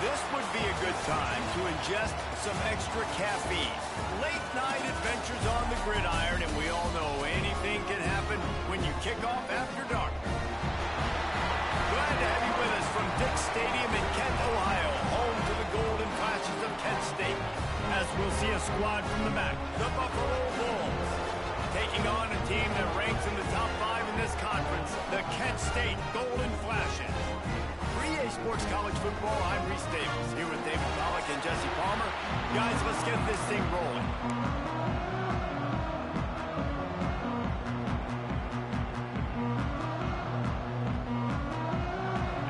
This would be a good time to ingest some extra caffeine. Late night adventures on the gridiron, and we all know anything can happen when you kick off after dark. Glad to have you with us from Dick's Stadium in Kent, Ohio, home to the Golden Flashes of Kent State. As we'll see a squad from the back, the Buffalo Bulls, taking on a team that ranks in the top 5 in this conference, the Kent State Golden Flashes. For EA Sports College Football, I'm Reese Davis, here with David Pollack and Jesse Palmer. Guys, let's get this thing rolling.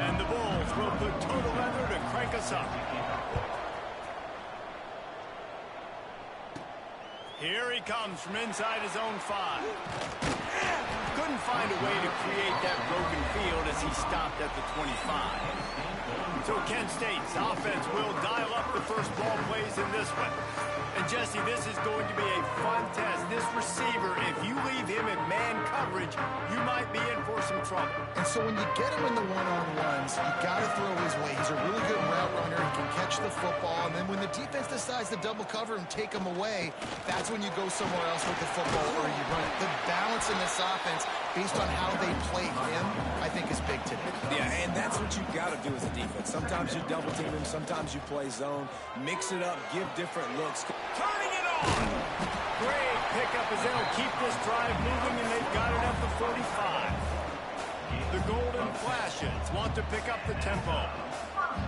And the Bulls will put total leather to crank us up. Here he comes from inside his own 5. Couldn't find a way to create that broken field as he stopped at the 25. So Kent State's offense will dial up the first ball plays in this one. And Jesse, this is going to be a fun test. This receiver, if you leave him in man coverage, you might be in for some trouble. And so when you get him in the one-on-ones, you got to throw his way. He's a really good route runner. He can catch the football. And then when the defense decides to double cover and take him away, that's when you go somewhere else with the football or you run it. The balance in this offense, based on how they play him, I think is big today. Yeah, and that's what you got to do as a defense. Sometimes you double team him, sometimes you play zone. Mix it up, give different looks. Turning it on! Great pickup as they'll keep this drive moving, and they've got it at the 45. The Golden Flashes want to pick up the tempo.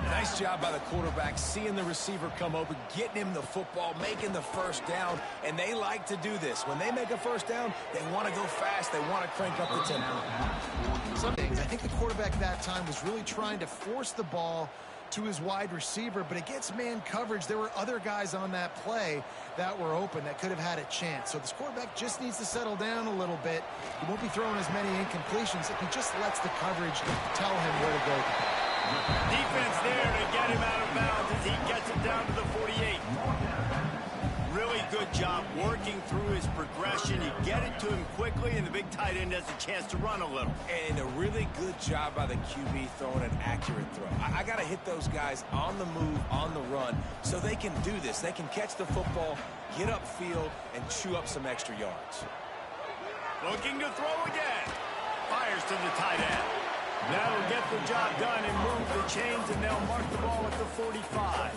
Nice job by the quarterback, seeing the receiver come open, getting him the football, making the first down, and they like to do this. When they make a first down, they want to go fast. They want to crank up the tempo. Some things, I think the quarterback that time was really trying to force the ball to his wide receiver, but against man coverage, there were other guys on that play that were open that could have had a chance. So this quarterback just needs to settle down a little bit. He won't be throwing as many incompletions if he just lets the coverage tell him where to go. Defense there to get him out of bounds as he gets it down to the 48. Really good job working through his progression. You get it to him quickly, and the big tight end has a chance to run a little. And a really good job by the QB throwing an accurate throw. I got to hit those guys on the move, on the run, so they can do this. They can catch the football, get upfield, and chew up some extra yards. Looking to throw again. Fires to the tight end. That'll get the job done and move the chains, and they'll mark the ball at the 45.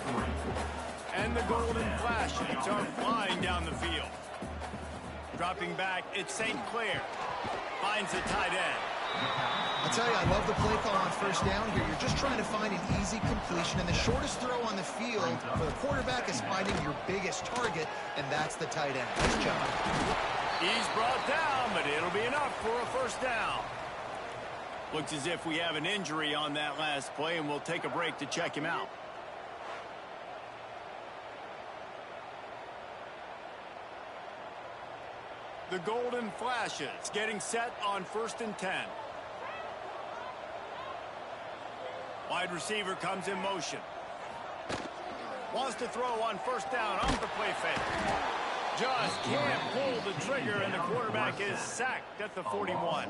And the Golden Flashes are flying down the field. Dropping back, it's St. Clair. Finds the tight end. I'll tell you, I love the play call on first down here. You're just trying to find an easy completion, and the shortest throw on the field for the quarterback is finding your biggest target, and that's the tight end. Nice job. He's brought down, but it'll be enough for a first down. Looks as if we have an injury on that last play, and we'll take a break to check him out. The Golden Flashes getting set on 1st and 10. Wide receiver comes in motion. Wants to throw on first down off the play fake. Just can't pull the trigger, and the quarterback is sacked at the 41.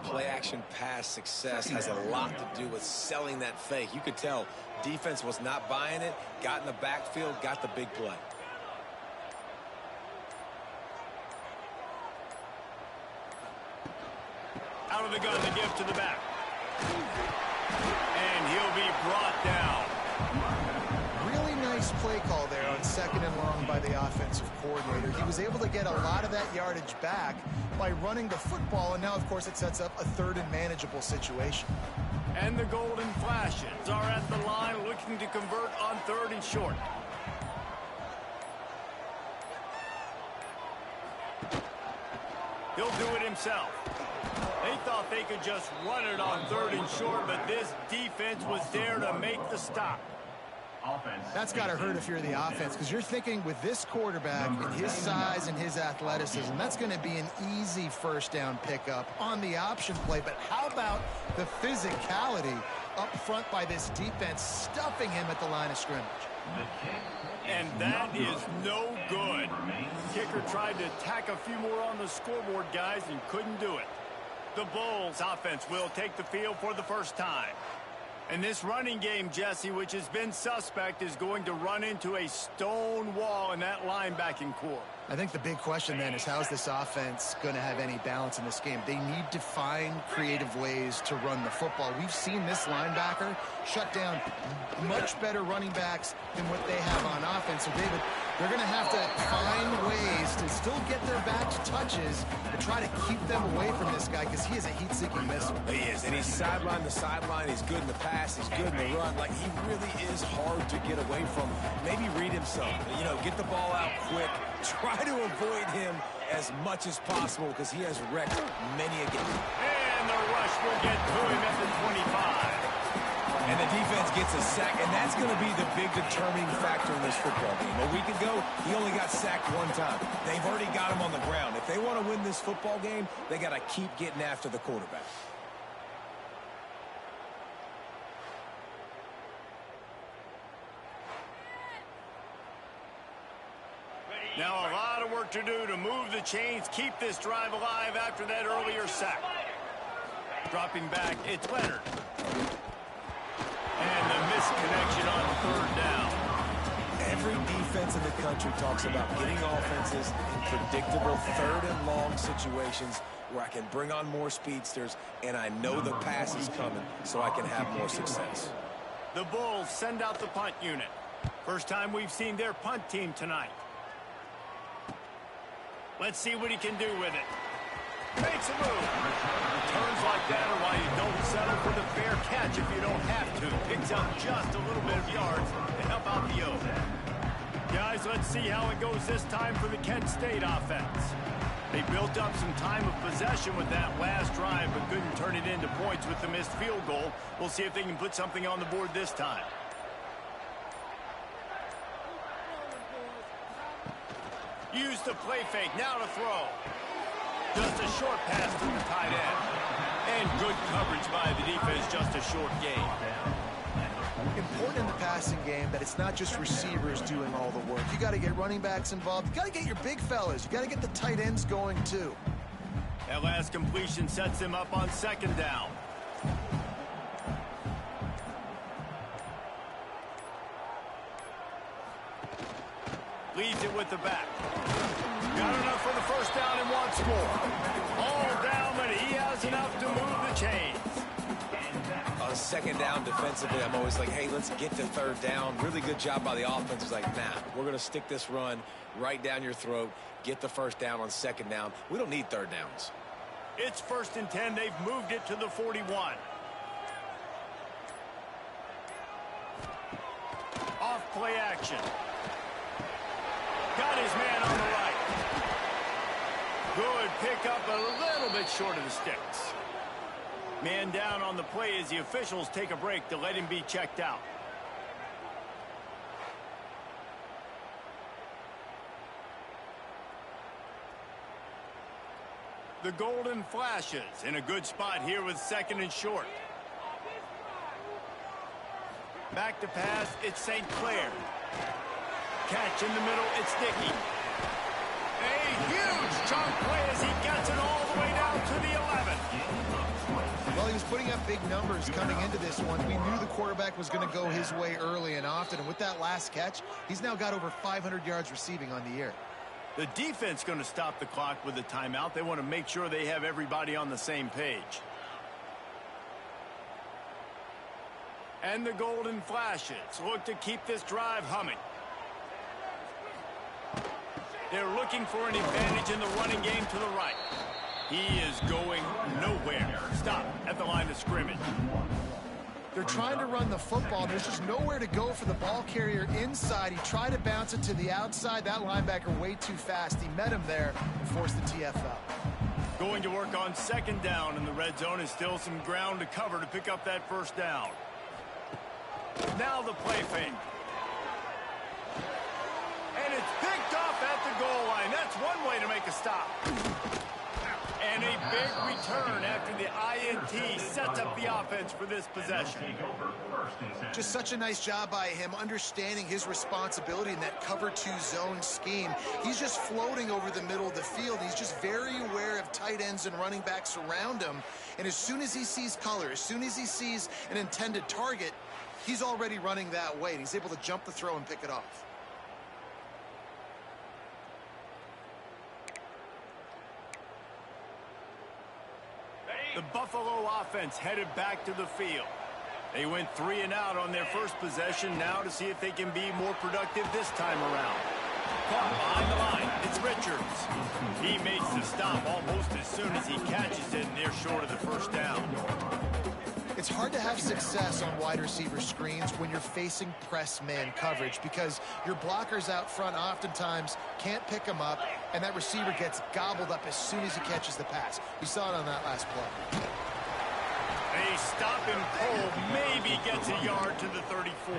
Play action pass success has a lot to do with selling that fake. You could tell defense was not buying it, got in the backfield, got the big play. Out of the gun, the give to the back. And he'll be brought down. Really nice play call there on 2nd and long by the offensive coordinator. He was able to get a lot of that yardage back by running the football, and now, of course, it sets up a 3rd and manageable situation. And the Golden Flashes are at the line looking to convert on 3rd and short. He'll do it himself. They thought they could just run it on 3rd and short, but this defense was there to make the stop. That's got to hurt if you're the offense, because you're thinking with this quarterback and his size and his athleticism, that's going to be an easy first down pickup on the option play. But how about the physicality up front by this defense, stuffing him at the line of scrimmage? And that is no good. Kicker tried to tack a few more on the scoreboard, guys, and couldn't do it. The Bulls offense will take the field for the first time. And this running game, Jesse, which has been suspect, is going to run into a stone wall in that linebacking core. I think the big question then is, how's this offense going to have any balance in this game? They need to find creative ways to run the football. We've seen this linebacker shut down much better running backs than what they have on offense. So, David, they're going to have to find ways to still get their backs touches to try to keep them away from this guy, because he is a heat-seeking missile. He is, and he's sideline to sideline. He's good in the pass. He's good in the run. Like, he really is hard to get away from. Maybe read him some. You know, get the ball out quick. Try to avoid him as much as possible, because he has wrecked many a game. And the rush will get to him at the 25. And the defense gets a sack, and that's going to be the big determining factor in this football game. A week ago, he only got sacked one time. They've already got him on the ground. If they want to win this football game, they got to keep getting after the quarterback. Now a lot of work to do to move the chains, keep this drive alive after that earlier sack. Dropping back, it's Leonard. And the misconnection on third down. Every defense in the country talks about getting offenses in predictable third and long situations where I can bring on more speedsters and I know the pass is coming so I can have more success. The Bulls send out the punt unit. First time we've seen their punt team tonight. Let's see what he can do with it. Makes a move. Turns like that are why you don't settle for the fair catch if you don't have to. Picks up just a little bit of yards to help out the O. Guys, let's see how it goes this time for the Kent State offense. They built up some time of possession with that last drive, but couldn't turn it into points with the missed field goal. We'll see if they can put something on the board this time. Use the play fake, now to throw. Just a short pass to the tight end. And good coverage by the defense, just a short gain. Important in the passing game that it's not just receivers doing all the work. You got to get running backs involved. You got to get your big fellas. You got to get the tight ends going too. That last completion sets him up on second down. Leads it with the back. Got enough for the first down and wants more. All down, but he has enough to move the chains. On second down defensively, I'm always like, hey, let's get to third down. Really good job by the offense. It's like, nah, we're going to stick this run right down your throat, get the first down on second down. We don't need third downs. It's 1st and 10. They've moved it to the 41. Off play action. Got his man on the right. Good pickup, a little bit short of the sticks. Man down on the play as the officials take a break to let him be checked out. The Golden Flashes in a good spot here with 2nd and short. Back to pass, it's St. Clair. Catch in the middle, it's Dickey. A huge chunk play as he gets it all the way down to the 11. Well, he was putting up big numbers coming into this one. We knew the quarterback was going to go his way early and often, and with that last catch, he's now got over 500 yards receiving on the year. The defense going to stop the clock with a timeout. They want to make sure they have everybody on the same page. And the Golden Flashes look to keep this drive humming. They're looking for an advantage in the running game to the right. He is going nowhere. Stop at the line of scrimmage. They're trying to run the football. There's just nowhere to go for the ball carrier inside. He tried to bounce it to the outside. That linebacker way too fast. He met him there and forced the TFL. Going to work on 2nd down, and the red zone is still some ground to cover to pick up that 1st down. Now the play fake. And it's picked off at the goal line. That's one way to make a stop. And a big return after the INT sets up the offense for this possession. Just such a nice job by him, understanding his responsibility in that cover 2 zone scheme. He's just floating over the middle of the field. He's just very aware of tight ends and running backs around him. And as soon as he sees color, as soon as he sees an intended target, he's already running that way. And he's able to jump the throw and pick it off. The Buffalo offense headed back to the field. They went 3 and out on their first possession, now to see if they can be more productive this time around. Caught behind the line, it's Richards. He makes the stop almost as soon as he catches it, and they're short of the first down. It's hard to have success on wide receiver screens when you're facing press man coverage because your blockers out front oftentimes can't pick them up, and that receiver gets gobbled up as soon as he catches the pass. We saw it on that last play. They stop him cold, maybe gets a yard to the 34.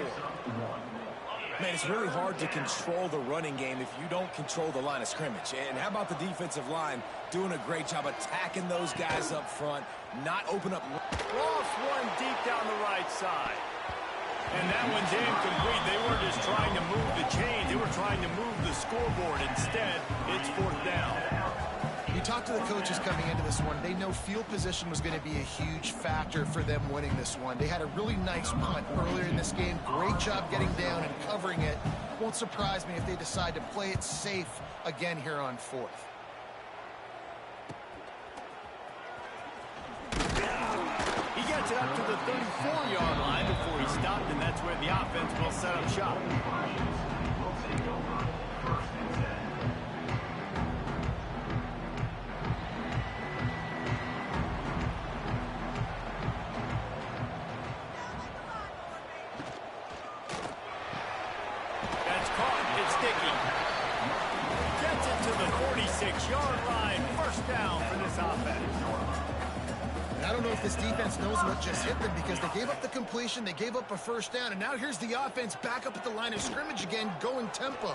Man, it's really hard to control the running game if you don't control the line of scrimmage. And how about the defensive line doing a great job attacking those guys up front, not open up. Lost one deep down the right side. And that one's incomplete. They weren't just trying to move the chains. They were trying to move the scoreboard. Instead, it's 4th down. You talk to the coaches coming into this one. They know field position was going to be a huge factor for them winning this one. They had a really nice punt earlier in this game. Great job getting down and covering it. Won't surprise me if they decide to play it safe again here on 4th. He gets it up to the 34-yard line before he stopped, and that's where the offense will set up shop. That's caught. It's sticky. Gets it to the 46-yard line. First down for this offense. I don't know if this defense knows what just hit them because they gave up the completion, they gave up a first down, and now here's the offense back up at the line of scrimmage again, going tempo.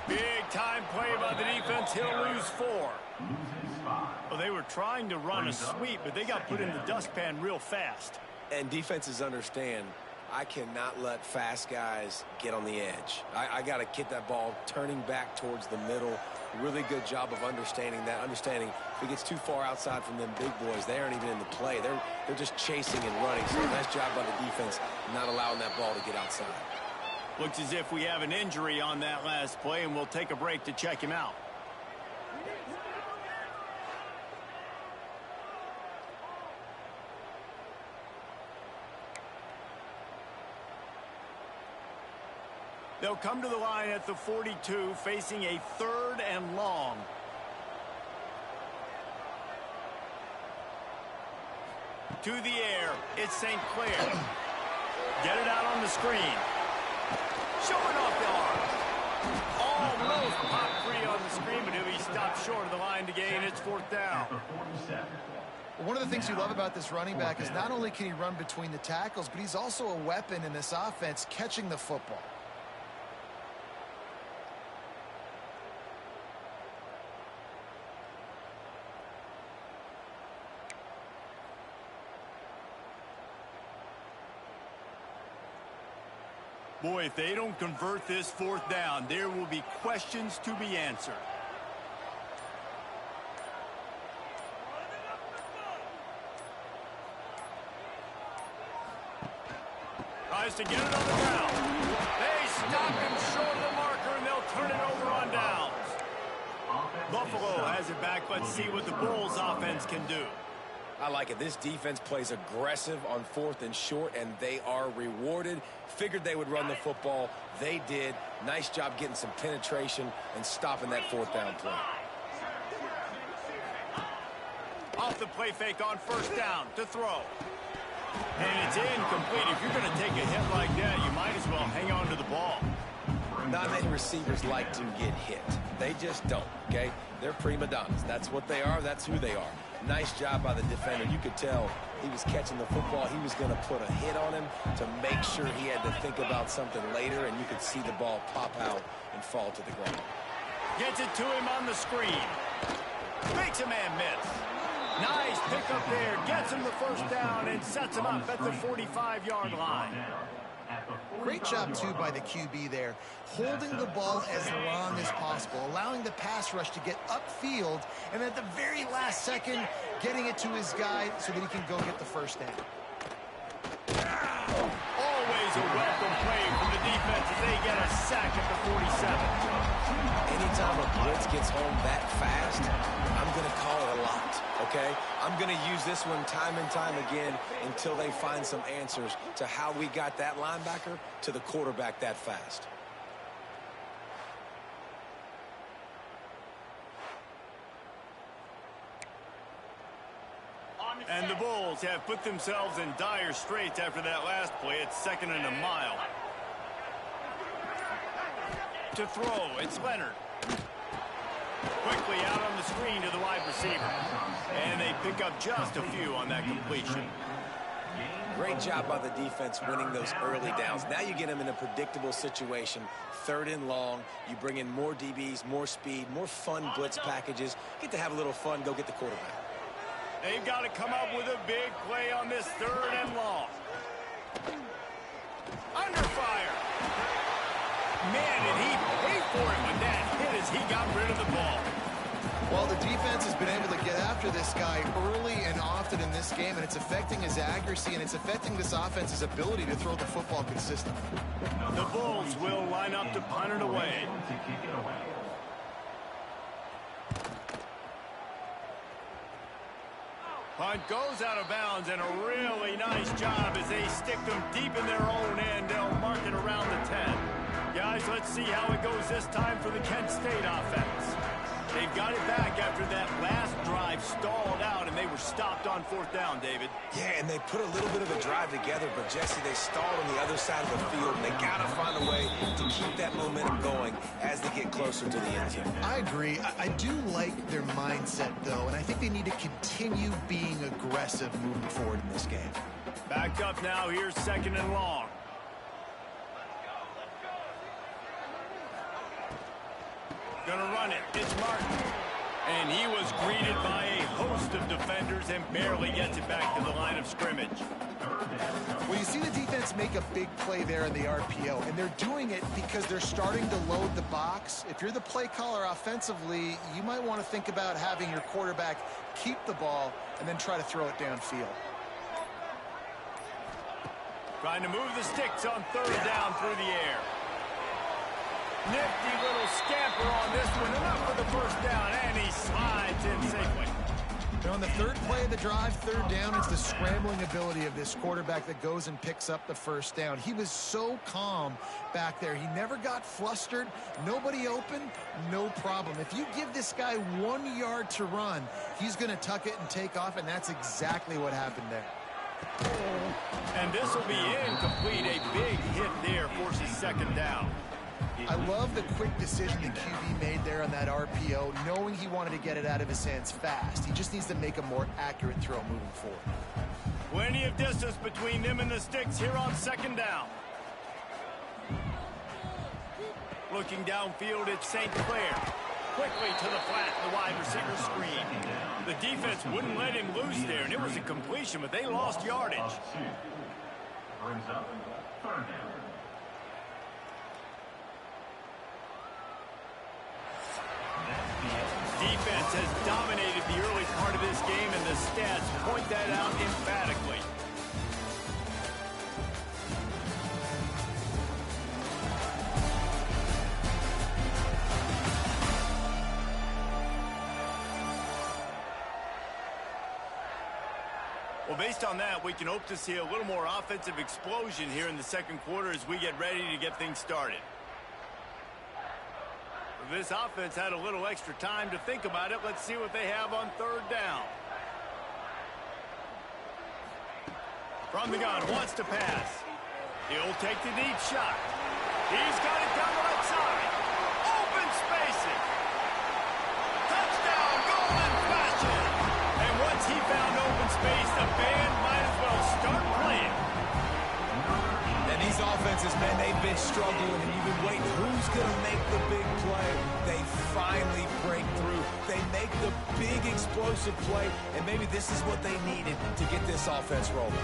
Big-time play by the defense. He'll lose 4. Well, they were trying to run a sweep, but they got put in the dustpan real fast. And defenses understand, I cannot let fast guys get on the edge. I got to get that ball turning back towards the middle. Really good job of understanding that. Understanding if he gets too far outside from them big boys, they aren't even in the play. They're just chasing and running. So nice job by the defense not allowing that ball to get outside. Looks as if we have an injury on that last play, and we'll take a break to check him out. They'll come to the line at the 42, facing a 3rd and long. To the air, it's St. Clair. Get it out on the screen. Showing off the arm. Almost popped free on the screen, but he'll be stopped short of the line to gain. It's 4th down. One of the things you love about this running back is not only can he run between the tackles, but he's also a weapon in this offense catching the football. Boy, if they don't convert this 4th down, there will be questions to be answered. Tries to get it on the ground. They stop him short of the marker, and they'll turn it over on downs. Buffalo has it back. Let's see what the Bulls offense can do. I like it. This defense plays aggressive on 4th and short, and they are rewarded. Figured they would run the football. They did. Nice job getting some penetration and stopping that 4th down play. Off the play fake on 1st down to throw. And it's incomplete. If you're going to take a hit like that, you might as well hang on to the ball. Not many receivers like to get hit. They just don't, okay? They're prima donnas. That's what they are. That's who they are. Nice job by the defender. You could tell he was catching the football. He was going to put a hit on him to make sure he had to think about something later, and you could see the ball pop out and fall to the ground. Gets it to him on the screen. Makes a man miss. Nice pickup there. Gets him the first down and sets him up at the 45-yard line. Great job, too, by the QB there, holding the ball as long as possible, allowing the pass rush to get upfield, and at the very last second, getting it to his guy so that he can go get the first down. Always a welcome play from the defense as they get a sack at the 47. Anytime a blitz gets home that fast, I'm going to call it a lot, okay? I'm going to use this one time and time again until they find some answers to how we got that linebacker to the quarterback that fast. And the Bulls have put themselves in dire straits after that last play. It's 2nd and a mile. To throw, it's Leonard. Quickly out on the screen to the wide receiver. And they pick up just a few on that completion. Great job by the defense winning those early downs. Now you get them in a predictable situation. 3rd and long. You bring in more DBs, more speed, more fun blitz packages. Get to have a little fun. Go get the quarterback. They've got to come up with a big play on this 3rd and long. Under fire. Man, did he pay for it when that hit as he got rid of the ball. Well, the defense has been able to get after this guy early and often in this game, and it's affecting his accuracy, and it's affecting this offense's ability to throw the football consistently. The Bulls will line up to punt it away. Punt goes out of bounds, and a really nice job as they stick them deep in their own end. They'll mark it around the 10. Guys, let's see how it goes this time for the Kent State offense. They've got it back after that last drive stalled out, and they were stopped on 4th down, David. Yeah, and they put a little bit of a drive together, but, Jesse, they stalled on the other side of the field, and they got to find a way to keep that momentum going as they get closer to the end zone. I agree. I do like their mindset, though, and I think they need to continue being aggressive moving forward in this game. Back up now. Here's 2nd and long. Gonna run it. It's Martin. And he was greeted by a host of defenders and barely gets it back to the line of scrimmage. Well, you see the defense make a big play there in the RPO, and they're doing it because they're starting to load the box. If you're the play caller offensively, you might want to think about having your quarterback keep the ball and then try to throw it downfield. Trying to move the sticks on 3rd down through the air. Nifty little scamper on this one. Enough for the first down, and he slides in safely. And on the 3rd play of the drive, 3rd down, it's the scrambling ability of this quarterback that goes and picks up the first down. He was so calm back there. He never got flustered. Nobody open, no problem. If you give this guy 1 yard to run, he's going to tuck it and take off, and that's exactly what happened there. And this will be incomplete. A big hit there forces 2nd down. I love the quick decision the QB made there on that RPO, knowing he wanted to get it out of his hands fast. He just needs to make a more accurate throw moving forward. Plenty of distance between them and the sticks here on 2nd down. Looking downfield, it's St. Clair. Quickly to the flat, the wide receiver screen. The defense wouldn't let him loose there, and it was a completion, but they lost yardage. Brings up 3rd down. Defense has dominated the early part of this game, and the stats point that out emphatically. Well, based on that, we can hope to see a little more offensive explosion here in the 2nd quarter as we get ready to get things started. This offense had a little extra time to think about it. Let's see what they have on 3rd down. From the gun, wants to pass. He'll take the deep shot. He's got it down the right side. Open spaces. Touchdown, golden fashion. And once he found open space, the band might as well start playing. And these offenses, man, they've been been struggling, and you've been waiting. Who's going to make the big play? They finally break through. They make the big explosive play, and maybe this is what they needed to get this offense rolling.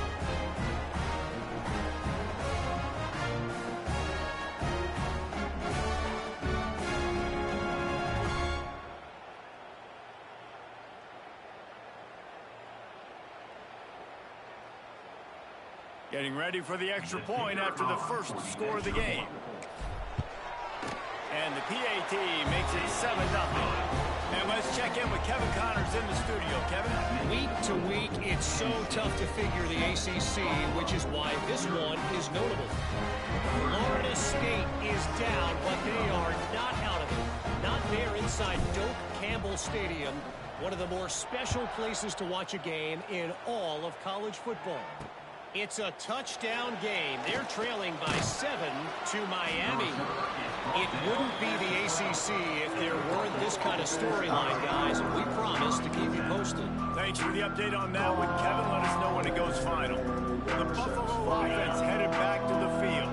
Getting ready for the extra point after the first score of the game. And the PAT makes it 7-0. And let's check in with Kevin Connors in the studio. Kevin? Week to week, it's so tough to figure the ACC, which is why this one is notable. Florida State is down, but they are not out of it. Not there inside Doak Campbell Stadium, one of the more special places to watch a game in all of college football. It's a touchdown game. They're trailing by 7 to Miami. It wouldn't be the ACC if there weren't this kind of storyline, guys, and we promise to keep you posted. Thanks for the update on that one, Kevin. Let us know when it goes final. The Buffalo offense headed back to the field.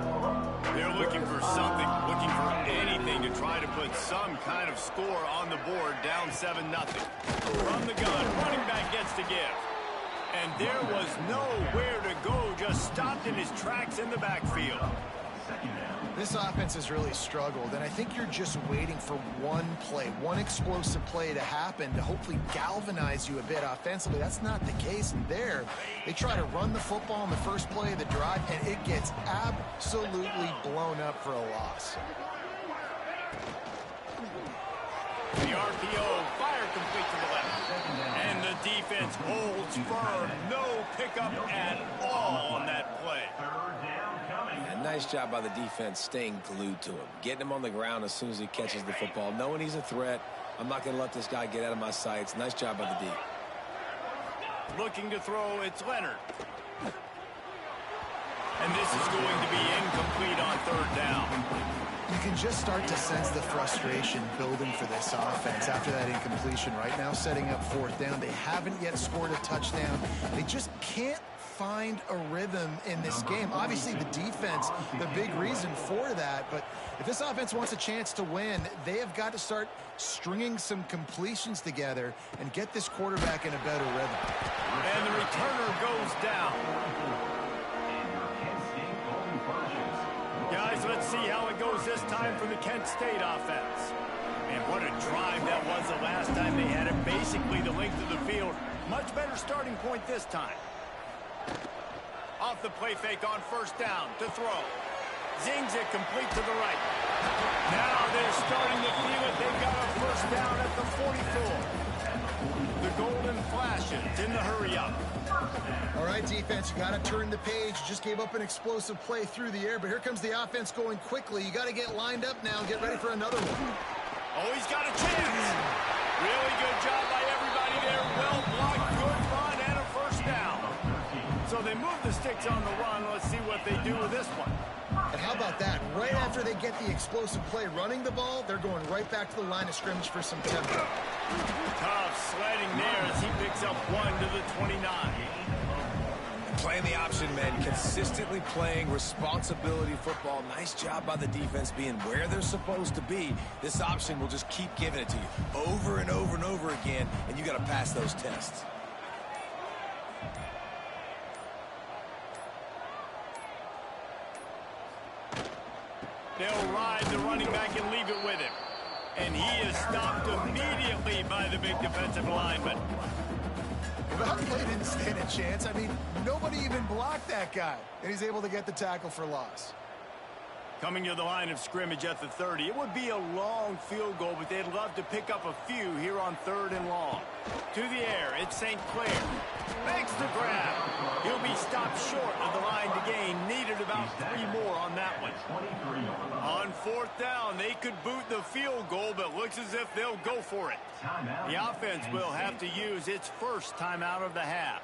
They're looking for something, looking for anything to try to put some kind of score on the board, down 7-0. From the gun, running back gets to give. And there was nowhere to go, just stopped in his tracks in the backfield. This offense has really struggled, and I think you're just waiting for one play, one explosive play to happen to hopefully galvanize you a bit offensively. That's not the case there. They try to run the football in the first play of the drive, and it gets absolutely blown up for a loss. The RPO, fire complete to the left. And the defense holds firm. No pickup at all on that play. Yeah, nice job by the defense staying glued to him. Getting him on the ground as soon as he catches the football. Knowing he's a threat. I'm not going to let this guy get out of my sights. Nice job by the D. Looking to throw, it's Leonard. And this is going to be incomplete on third down. You can just start to sense the frustration building for this offense after that incompletion. Right now, setting up fourth down. They haven't yet scored a touchdown. They just can't find a rhythm in this game. Obviously, the defense, the big reason for that. But if this offense wants a chance to win, they have got to start stringing some completions together and get this quarterback in a better rhythm. And the returner goes down. Guys, let's see how it goes this time for the Kent State offense. And what a drive that was the last time they had it. Basically the length of the field. Much better starting point this time. Off the play fake on first down to throw. Zings it complete to the right. Now they're starting to feel it. They've got a first down at the 44. The golden flashes in the hurry up. All right, defense, you got to turn the page. Just gave up an explosive play through the air, but here comes the offense going quickly. You got to get lined up now and get ready for another one. Oh, he's got a chance. Really good job by everybody there. Well blocked, good run, and a first down. So they move the sticks on the run. Let's see what they do with this one. And how about that? Right after they get the explosive play running the ball, they're going right back to the line of scrimmage for some tempo. Tough sledding there as he picks up 1 to the 29. Playing the option, man. Consistently playing responsibility football. Nice job by the defense being where they're supposed to be. This option will just keep giving it to you over and over and over again, and you got to pass those tests. They'll ride the running back and leave it with him. And he is stopped immediately by the big defensive lineman. That play didn't stand a chance. I mean, nobody even blocked that guy. And he's able to get the tackle for loss. Coming to the line of scrimmage at the 30. It would be a long field goal, but they'd love to pick up a few here on 3rd and long. To the air, it's St. Clair. Makes the grab. He'll be stopped short of the line to gain. Needed about 3 more on that one. On 4th down, they could boot the field goal, but looks as if they'll go for it. The offense will have to use its first timeout of the half.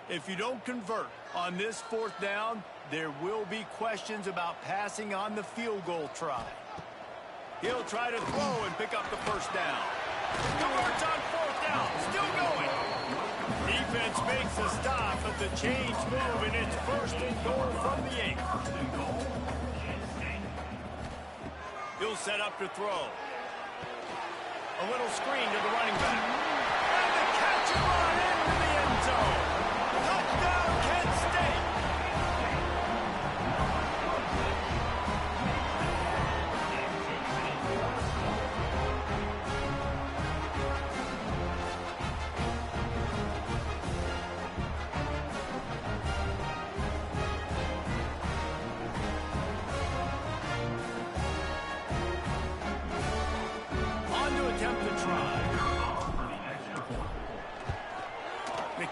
If you don't convert on this 4th down, there will be questions about passing on the field goal try. He'll try to throw and pick up the first down. Converts on 4th down, still going. Defense makes a stop, but the chains move, and it's 1st and goal from the 8. He'll set up to throw. A little screen to the running back. And the catch and run into the end zone. Touchdown, Kent State.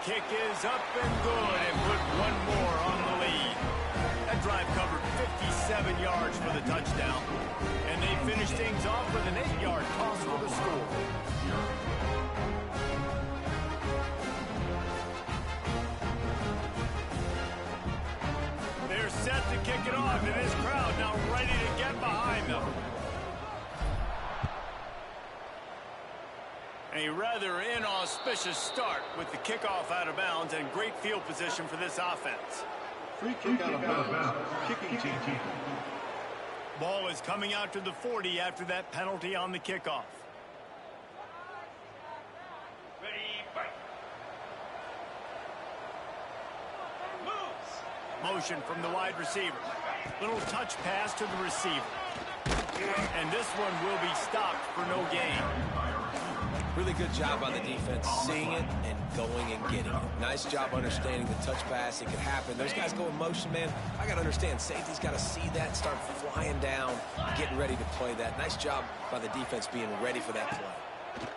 Kick is up and good, and put one more on the lead. That drive covered 57 yards for the touchdown. And they finish things off with an 8-yard toss for the score. They're set to kick it off, and this crowd now ready to get behind them. A rather inauspicious start with the kickoff out of bounds and great field position for this offense. Free kick out of bounds. Kicking team. Ball is coming out to the 40 after that penalty on the kickoff. Ready, fight. Moves. Motion from the wide receiver. Little touch pass to the receiver. And this one will be stopped for no gain. Really good job on the defense, seeing it and going and getting it. Nice job understanding the touch pass. It could happen. Those guys go in motion, man. I got to understand, safety's got to see that, start flying down, getting ready to play that. Nice job by the defense being ready for that play.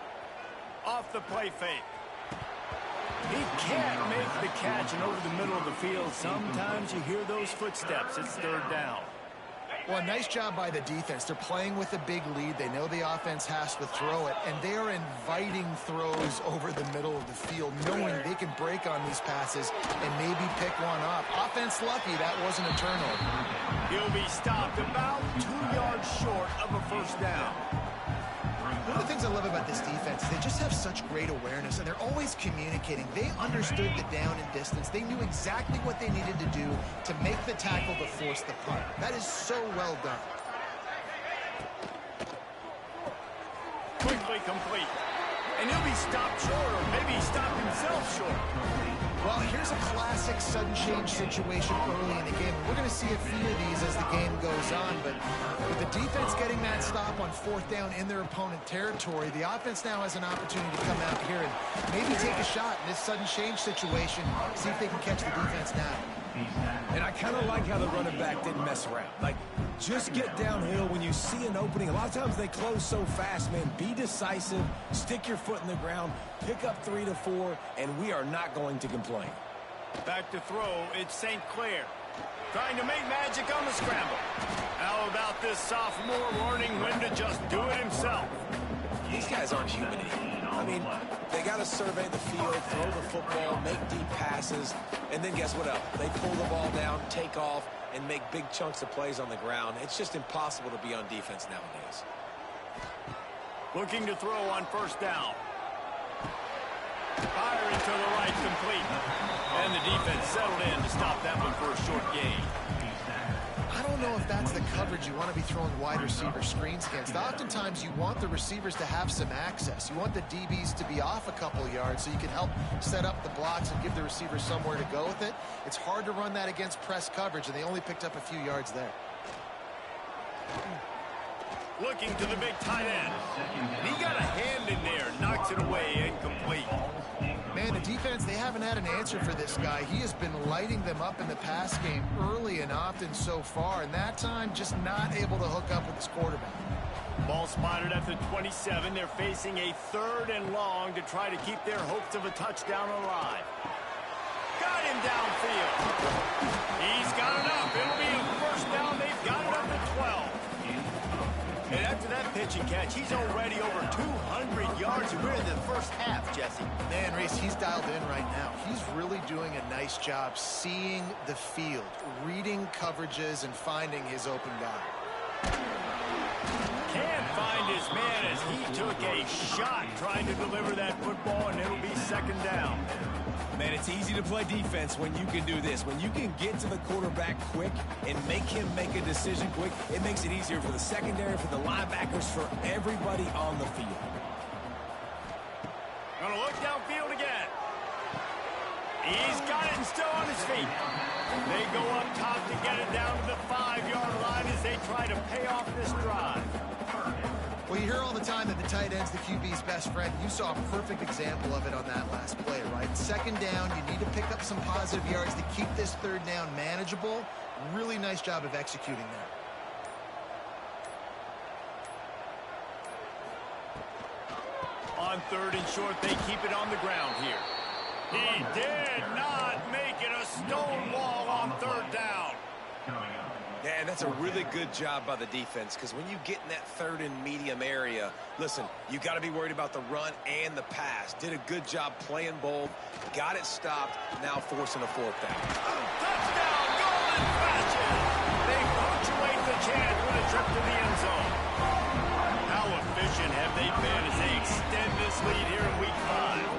Off the play fake. He can't make the catch, and over the middle of the field, sometimes you hear those footsteps. It's 3rd down. Well, a nice job by the defense. They're playing with a big lead. They know the offense has to throw it, and they are inviting throws over the middle of the field, knowing they can break on these passes and maybe pick one up. Offense lucky that wasn't a turnover. He'll be stopped about 2 yards short of a 1st down. One of the things I love about this defense is they just have such great awareness, and they're always communicating. They understood the down and distance. They knew exactly what they needed to do to make the tackle to force the punt. That is so well done. Quickly complete. And he'll be stopped short, or maybe he stopped himself short. Well, here's a classic sudden change situation early in the game. We're going to see a few of these as the game goes on, but with the defense getting that stop on 4th down in their opponent territory, the offense now has an opportunity to come out here and maybe take a shot in this sudden change situation, see if they can catch the defense now. And I kind of like how the running back didn't mess around. Like, just get downhill when you see an opening. A lot of times they close so fast, man. Be decisive, stick your foot in the ground, pick up 3 to 4, and we are not going to complain. Back to throw, it's St. Clair. Trying to make magic on the scramble. How about this sophomore learning when to just do it himself? These guys aren't human anymore. I mean, they got to survey the field, throw the football, make deep passes, and then guess what else? They pull the ball down, take off, and make big chunks of plays on the ground. It's just impossible to be on defense nowadays. Looking to throw on 1st down. Firing to the right, complete. And the defense settled in to stop that one for a short gain. I don't know if that's the coverage you want to be throwing wide receiver screens against. Oftentimes, you want the receivers to have some access. You want the DBs to be off a couple yards so you can help set up the blocks and give the receivers somewhere to go with it. It's hard to run that against press coverage, and they only picked up a few yards there. Looking to the big tight end. And he got a hand in there, knocks it away, incomplete. Man, the defense, they haven't had an answer for this guy. He has been lighting them up in the pass game early and often so far, and that time just not able to hook up with his quarterback. Ball spotted at the 27. They're facing a 3rd and long to try to keep their hopes of a touchdown alive. Got him downfield. He's got enough. It'll be a 1st down. They've got it up to 12. And after that pitch and catch, he's already over 200 yards, and we're in the 1st half, Jesse. Man, Reese, he's dialed in right now. He's really doing a nice job seeing the field, reading coverages, and finding his open guy. Can't find his man as he took a shot trying to deliver that football, and it'll be second down. Man, it's easy to play defense when you can do this. When you can get to the quarterback quick and make him make a decision quick, it makes it easier for the secondary, for the linebackers, for everybody on the field. Gonna look downfield again. He's got it and still on his feet. They go up top to get it down to the 5-yard line as they try to pay off this drive. Well, you hear all the time that the tight end's the QB's best friend. You saw a perfect example of it on that last play, right? Second down, you need to pick up some positive yards to keep this third down manageable. Really nice job of executing that. On third and short, they keep it on the ground here. He did not make it a stone wall on third down. Yeah, and that's a really good job by the defense, because when you get in that third and medium area, listen, you got to be worried about the run and the pass. Did a good job playing both, got it stopped, now forcing a fourth down. Touchdown, golden fashion. They punctuate the chance with a trip to the end zone. How efficient have they been as they extend this lead here in week 5?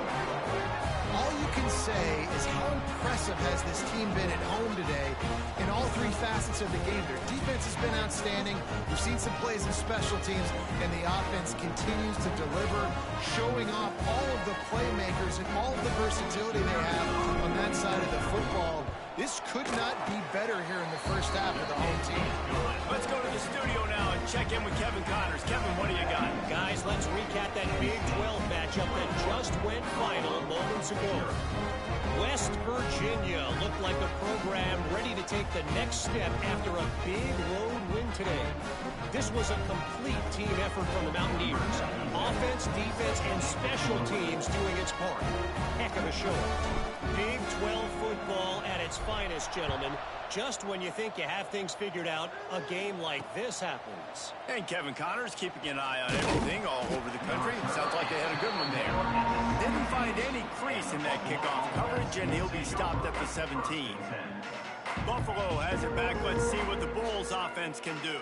All you can say is how impressive has this team been at home today in all three facets of the game. Their defense has been outstanding. We've seen some plays in special teams, and the offense continues to deliver, showing off all of the playmakers and all of the versatility they have on that side of the football. This could not be better here in the first half of the home team. Let's go to the studio now and check in with Kevin Connors. Kevin, what do you got? Guys, let's recap that Big 12 matchup that just went final moments ago. West Virginia looked like a program ready to take the next step after a big road win today. This was a complete team effort from the Mountaineers. Offense, defense, and special teams doing its part. Heck of a show. Big 12 football at its finest, gentlemen. Just when you think you have things figured out, a game like this happens. And Kevin Connors keeping an eye on everything all over the country. Sounds like they had a good one there. Didn't find any crease in that kickoff coverage, and he'll be stopped at the 17. Buffalo has it back. Let's see what the Bulls offense can do.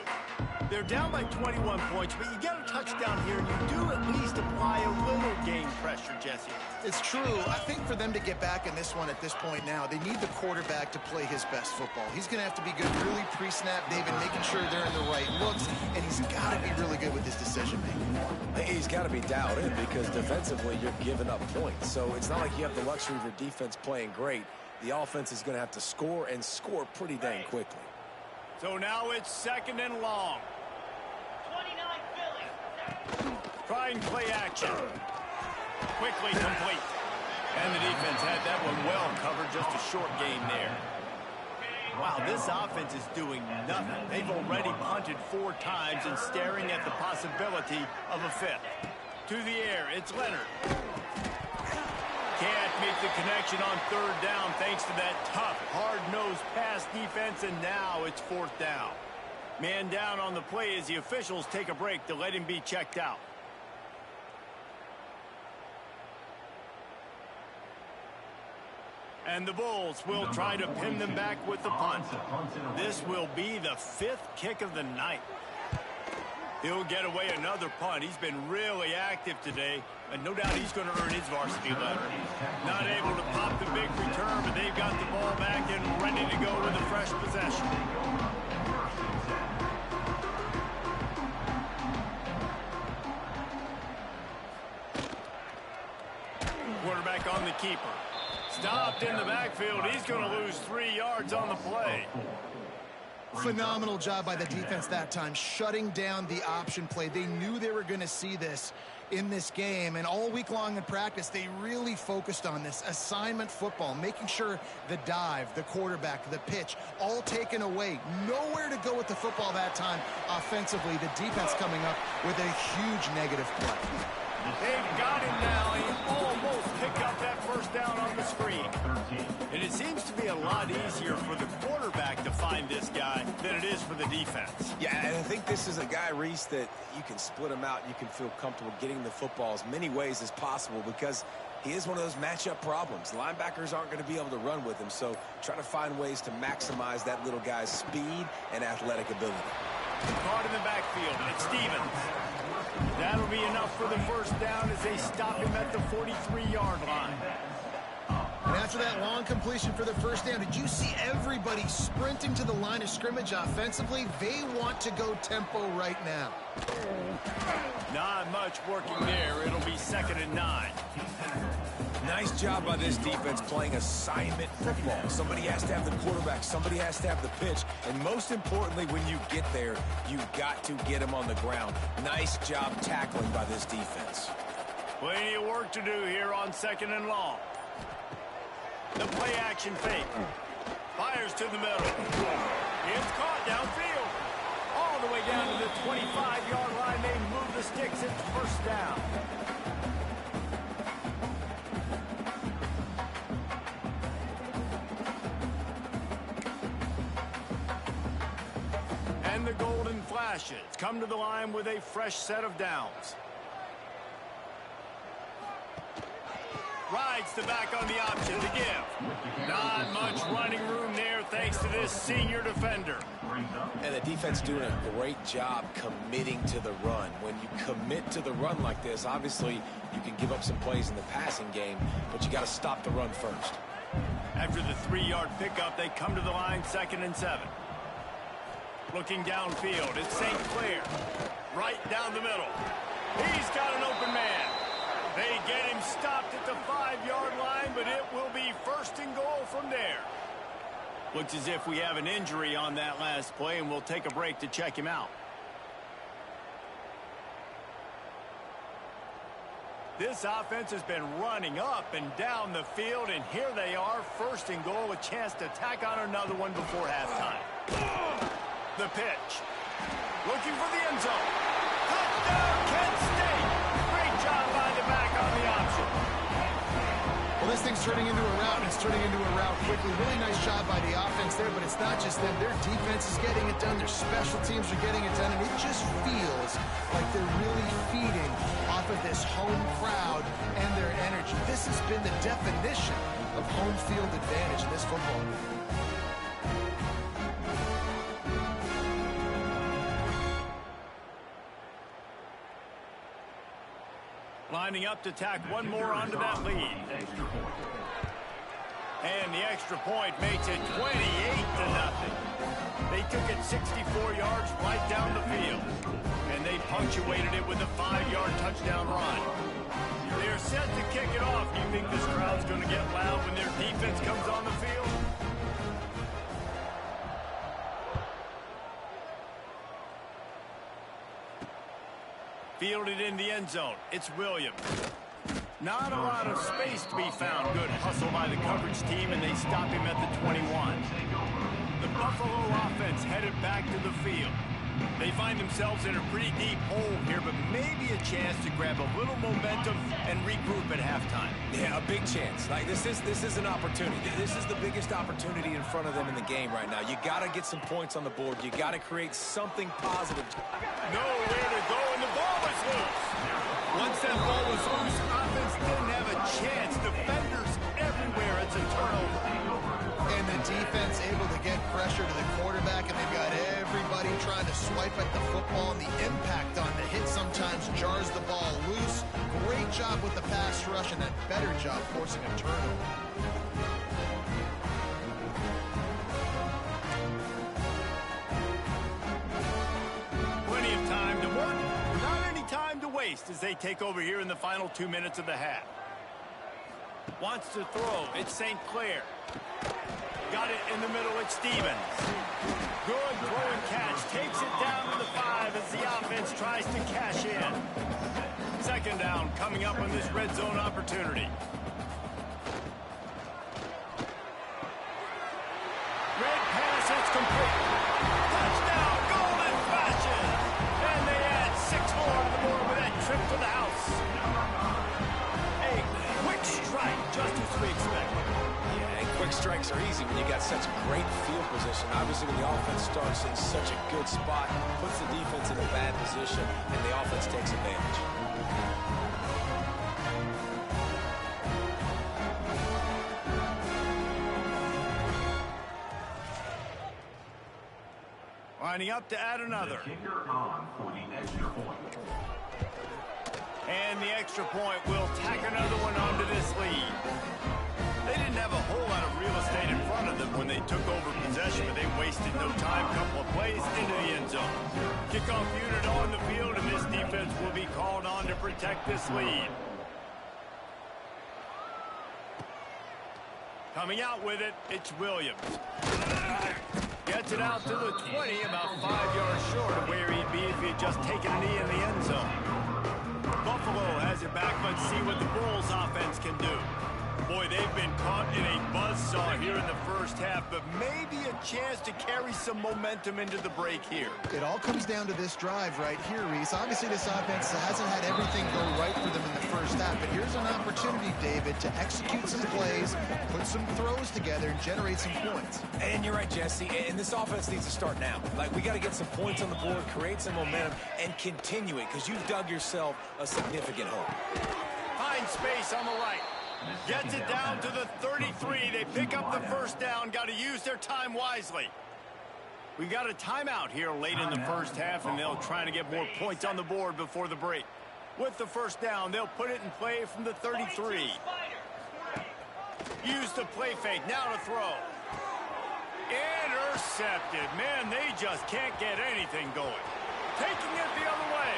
They're down by 21 points, but you get a touchdown here, and you do at least apply a little game pressure, Jesse. It's true. I think for them to get back in this one at this point now, they need the quarterback to play his best football. He's going to have to be good really pre-snap, David, making sure they're in the right looks, and he's got to be really good with his decision-making. He's got to be dialed in, because defensively you're giving up points. So it's not like you have the luxury of your defense playing great. The offense is going to have to score, and score pretty dang quickly. So now it's second and long. 29 Philly. Trying play action. Quickly complete. And the defense had that one well covered. Just a short gain there. Wow, this offense is doing nothing. They've already punted 4 times and staring at the possibility of a 5th. To the air, it's Leonard. Can't make the connection on third down thanks to that tough, hard-nosed pass defense, and now it's 4th down. Man down on the play as the officials take a break to let him be checked out. And the Bulls will try to pin them back with the punt. This will be the 5th kick of the night. He'll get away another punt. He's been really active today, and no doubt he's going to earn his varsity letter. Not able to pop the big return, but they've got the ball back and ready to go with a fresh possession. Quarterback on the keeper. Stopped in the backfield. He's going to lose 3 yards on the play. Phenomenal job by the defense that time, shutting down the option play. They knew they were going to see this in this game, and all week long in practice, they really focused on this assignment football, making sure the dive, the quarterback, the pitch, all taken away. Nowhere to go with the football that time offensively. The defense coming up with a huge negative play. They've got him now. He almost picked up that first down on the screen. And it seems to be a lot easier for the quarterback to find this guy than it is for the defense. Yeah, and I think this is a guy, Reese, that you can split him out. You can feel comfortable getting the football as many ways as possible, because he is one of those matchup problems. Linebackers aren't going to be able to run with him, so try to find ways to maximize that little guy's speed and athletic ability. Caught in the backfield. It's Stevens. That'll be enough for the first down as they stop him at the 43-yard line. And after that long completion for the first down, did you see everybody sprinting to the line of scrimmage offensively? They want to go tempo right now. Not much working there. It'll be 2nd and 9. Nice job by this defense playing assignment football. Somebody has to have the quarterback. Somebody has to have the pitch. And most importantly, when you get there, you've got to get him on the ground. Nice job tackling by this defense. Plenty of work to do here on 2nd and long. The play action fake. Fires to the middle. It's caught downfield. All the way down to the 25-yard line. They move the sticks. It's first down. And the golden flashes come to the line with a fresh set of downs. Rides the back on the option to give. Not much running room there thanks to this senior defender. And the defense doing a great job committing to the run. When you commit to the run like this, obviously you can give up some plays in the passing game, but you got to stop the run first. After the 3-yard pickup, they come to the line 2nd and 7. Looking downfield, it's St. Clair. Right down the middle. He's got an open man. They get him stopped at the 5-yard line, but it will be 1st and goal from there. Looks as if we have an injury on that last play, and we'll take a break to check him out. This offense has been running up and down the field, and here they are, 1st and goal, a chance to tack on another one before halftime. The pitch. Looking for the end zone. Touchdown, Kent State. Great job by the back on the option. Well, this thing's turning into a route, and it's turning into a route quickly. Really nice job by the offense there, but it's not just them. Their defense is getting it done. Their special teams are getting it done, and it just feels like they're really feeding off of this home crowd and their energy. This has been the definition of home field advantage in this football game. Lining up to tack one more onto that lead. And the extra point makes it 28-0. They took it 64 yards right down the field. And they punctuated it with a 5-yard touchdown run. They're set to kick it off. Do you think this crowd's going to get loud when their defense comes on the field? Fielded in the end zone. It's Williams. Not a lot of space to be found. Good hustle by the coverage team, and they stop him at the 21. The Buffalo offense headed back to the field. They find themselves in a pretty deep hole here, but maybe a chance to grab a little momentum and regroup at halftime. Yeah, a big chance. Like this is an opportunity. This is the biggest opportunity in front of them in the game right now. You got to get some points on the board. You got to create something positive. Nowhere to go, and the ball was loose. Once that ball was loose, offense didn't have a chance. Defenders everywhere. It's a turnover. And the defense able to get pressure to the quarterback, and they've got everybody trying to swipe at the football, and the impact on the hit sometimes jars the ball loose. Great job with the pass rush, and that better job forcing a turnover. Plenty of time to work, not any time to waste as they take over here in the final 2 minutes of the half. Wants to throw. It's St. Clair. Got it in the middle. It's Stevens. Good throw and catch. Takes it down to the 5 as the offense tries to cash in. 2nd down coming up on this red zone opportunity. Red pass. It's complete. Touchdown. Golden flashes. And they add 6 more to the board with that trip to the house. A quick strike, just as we expected. Yeah, and quick strikes are easy when you got such great field position. Obviously, when the offense starts in such a good spot, puts the defense in a bad position, and the offense takes advantage. Lining up to add another. The kicker on for the extra point. And the extra point will tack another one onto this lead. They didn't have a whole lot of real estate in front of them when they took over possession, but they wasted no time. Couple of plays into the end zone. Kickoff unit on the field, and this defense will be called on to protect this lead. Coming out with it, it's Williams. Gets it out to the 20, about 5 yards short of where he'd be if he had just taken a knee in the end zone. Buffalo has it back. Let's see what the Bulls offense can do. Boy, they've been caught in a buzzsaw here in the first half, but maybe a chance to carry some momentum into the break here. It all comes down to this drive right here, Reese. Obviously, this offense hasn't had everything go right for them in the first half, but here's an opportunity, David, to execute some plays, put some throws together, and generate some points. And you're right, Jesse, and this offense needs to start now. Like, we got to get some points on the board, create some momentum, and continue it, because you've dug yourself a significant hole. Find space on the right. Gets it down to the 33. They pick up the first down. Got to use their time wisely. We got a timeout here late in the first half, and they'll try to get more points on the board before the break. With the first down, they'll put it in play from the 33. Use the play fake. Now to throw. Intercepted. Man, they just can't get anything going. Taking it the other way.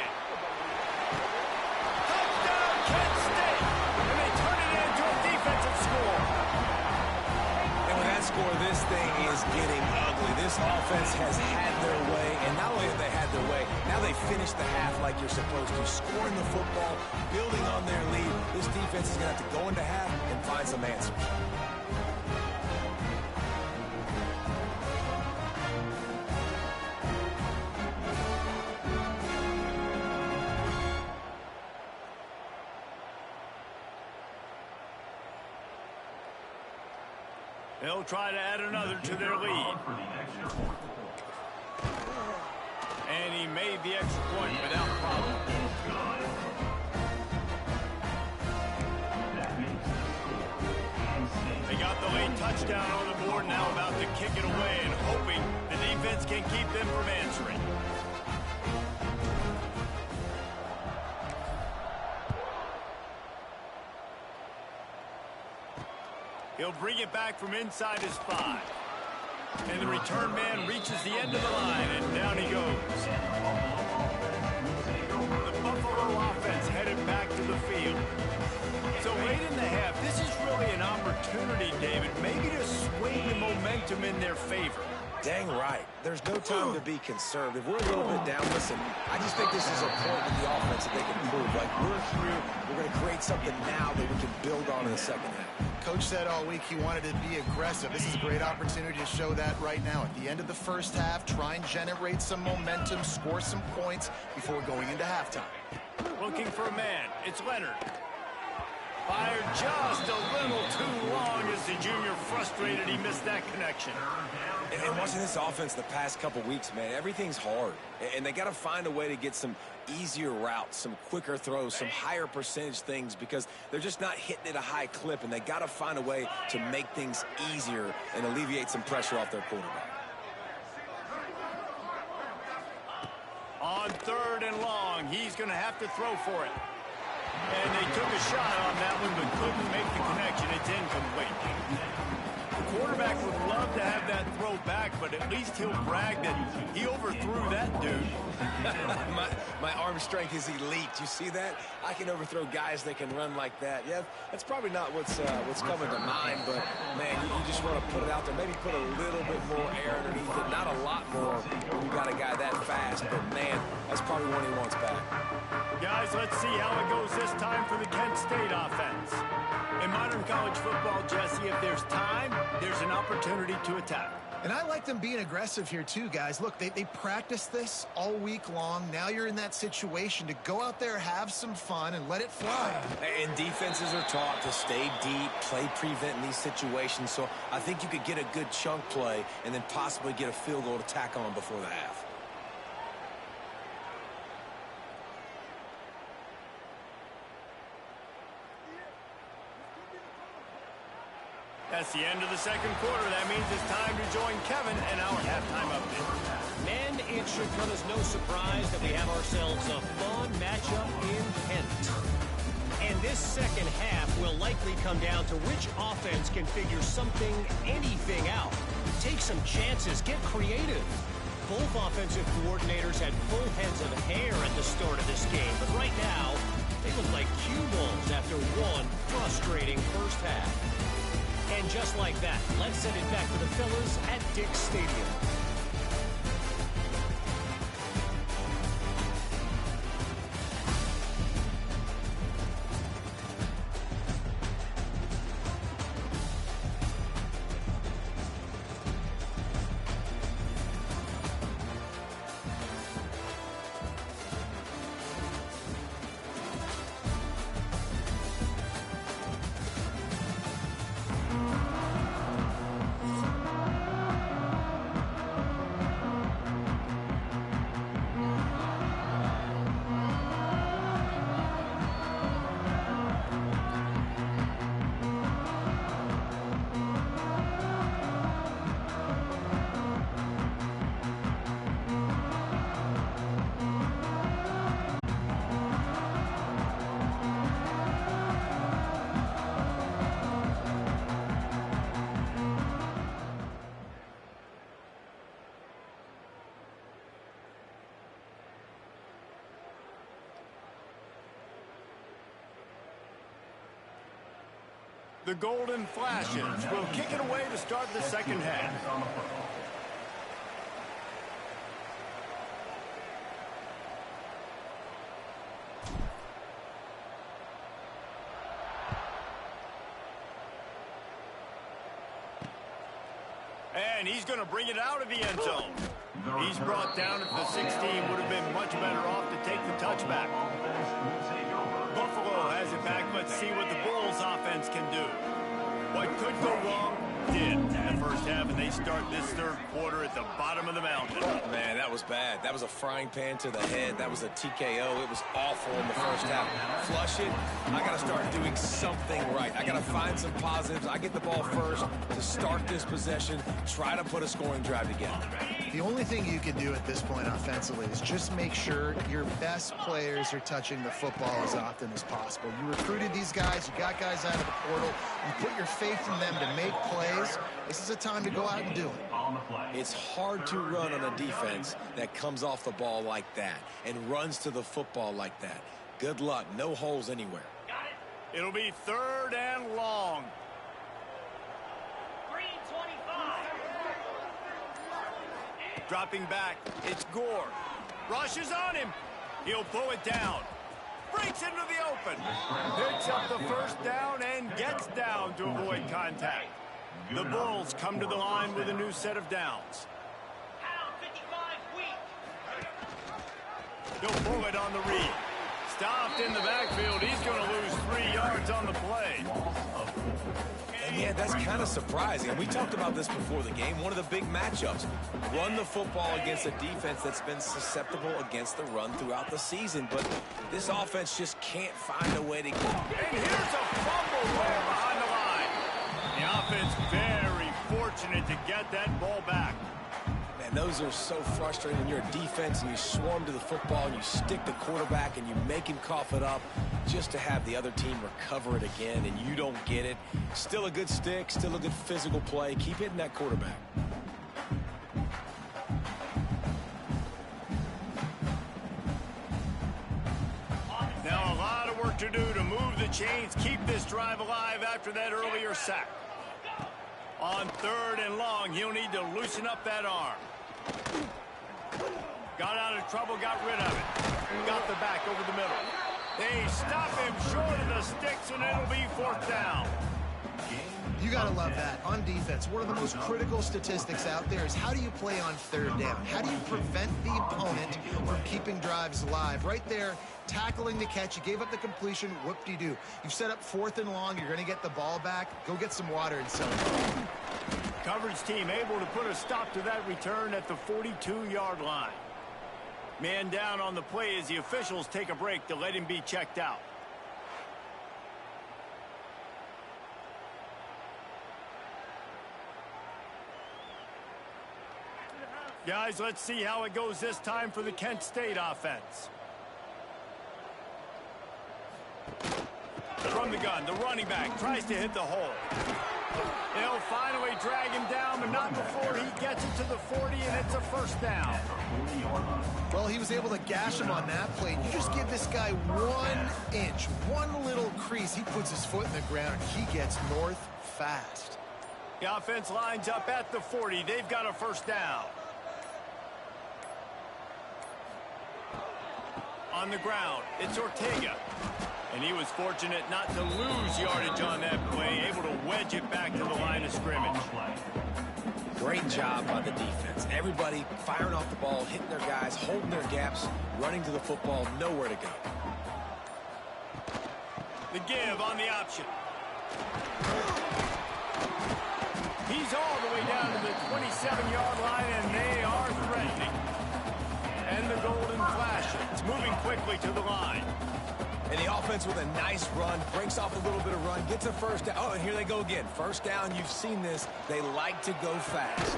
Touchdown, Kent State. And they turn it into a defensive score. And with that score, this thing is getting ugly. This offense has had their way, and not only have they had their way, now they finish the half like you're supposed to, scoring the football, building on their lead. This defense is going to have to go into half and find some answers. They'll try to add another to their lead. And he made the extra point without problem. They got the late touchdown on the board, now about to kick it away and hoping the defense can keep them from answering. He'll bring it back from inside his 5. And the return man reaches the end of the line, and down he goes. The Buffalo offense headed back to the field. So late in the half, this is really an opportunity, David, maybe to swing the momentum in their favor. Dang right. There's no time to be conservative. We're a little bit down. Listen, I just think this is a point with the offense that they can improve. Like, we're here, we're going to create something now that we can build on in the second half. Coach said all week he wanted to be aggressive. This is a great opportunity to show that right now. At the end of the first half, try and generate some momentum, score some points before going into halftime. Looking for a man. It's Leonard. Fired just a little too long as the junior frustrated he missed that connection. And watching this offense the past couple weeks, man, everything's hard. And they got to find a way to get some easier routes, some quicker throws, some higher percentage things because they're just not hitting at a high clip, and they got to find a way to make things easier and alleviate some pressure off their quarterback. On 3rd and long, he's going to have to throw for it. And they took a shot on that one, but couldn't make the connection. It's incomplete. The quarterback would love to have that throw back, but at least he'll brag that he overthrew that dude. my arm strength is elite. You see that? I can overthrow guys that can run like that. Yeah, that's probably not what's coming to mind, but, man, you just want to put it out there. Maybe put a little bit more air underneath it. Not a lot more when you got a guy that fast, but, man, that's probably one he wants back. Guys, let's see how it goes this time for the Kent State offense. In modern college football, Jesse, if there's time, there's an opportunity to attack. And I like them being aggressive here too, guys. Look, they practice this all week long. Now you're in that situation to go out there, have some fun, and let it fly. And defenses are taught to stay deep, play prevent in these situations. So I think you could get a good chunk play and then possibly get a field goal to tack on before the half. That's the end of the second quarter. That means it's time to join Kevin and our halftime update. And it should come as no surprise that we have ourselves a fun matchup in Kent. This second half will likely come down to which offense can figure something, anything out. Take some chances, get creative. Both offensive coordinators had full heads of hair at the start of this game, but right now, they look like cue balls after one frustrating first half. And just like that, let's send it back to the fellas at Dick's Stadium. The Golden Flashes will kick it away to start the second half. And he's going to bring it out of the end zone. He's brought down at the 16. Would have been much better off to take the touchback. Buffalo has it back. Let's see what the Bulls offense can do. What could go wrong did in the first half, and they start this third quarter at the bottom of the mountain. Man, that was bad. That was a frying pan to the head. That was a TKO. It was awful in the first half. Flush it. I got to start doing something right. I got to find some positives. I get the ball first to start this possession, try to put a scoring drive together. The only thing you can do at this point offensively is just make sure your best players are touching the football as often as possible. You recruited these guys. You got guys out of the portal. You put your faith in them to make plays. This is a time to go out and do it. It's hard to run on a defense that comes off the ball like that and runs to the football like that. Good luck. No holes anywhere. It'll be third and long. Green 25. Dropping back, it's Gore. Rushes on him. He'll pull it down. Breaks into the open. Picks up the first down and gets down to avoid contact. The Bulls come to the line with a new set of downs. Pound 55 weak. He'll pull it on the read. Stopped in the backfield. He's going to lose 3 yards on the play. And yeah, that's kind of surprising. We talked about this before the game. One of the big matchups. Run the football against a defense that's been susceptible against the run throughout the season. But this offense just can't find a way to get. And here's a fumble way behind the line. The offense very fortunate to get that ball back. Man, those are so frustrating when you're a defense and you swarm to the football and you stick the quarterback and you make him cough it up just to have the other team recover it again and you don't get it. Still a good stick, still a good physical play. Keep hitting that quarterback. Now a lot of work to do to move the chains, keep this drive alive after that earlier sack. On third and long, he'll need to loosen up that arm. Got out of trouble, got rid of it. Got the back over the middle. They stop him short of the sticks, and it'll be fourth down. You got to love that. On defense, one of the most critical statistics out there is how do you play on third down? How do you prevent the opponent from keeping drives alive? Right there, tackling the catch. You gave up the completion. Whoop-de-doo. You've set up fourth and long. You're going to get the ball back. Go get some water and celebrate. Coverage team able to put a stop to that return at the 42-yard line. Man down on the play as the officials take a break to let him be checked out. Guys, let's see how it goes this time for the Kent State offense. From the gun, the running back tries to hit the hole. They'll finally drag him down, but not before he gets it to the 40, and it's a first down. Well, he was able to gash him on that play. You just give this guy 1 inch, one little crease. He puts his foot in the ground. He gets north fast. The offense lines up at the 40. They've got a first down. On the ground, it's Ortega. And he was fortunate not to lose yardage on that play, able to wedge it back to the line of scrimmage. Great job by the defense. Everybody firing off the ball, hitting their guys, holding their gaps, running to the football, nowhere to go. The give on the option. He's all the way down to the 27-yard line, and they are threatening. And the golden flashes, moving quickly to the line. And the offense with a nice run, breaks off a little bit of run, gets a first down. Oh, and here they go again. First down, you've seen this. They like to go fast.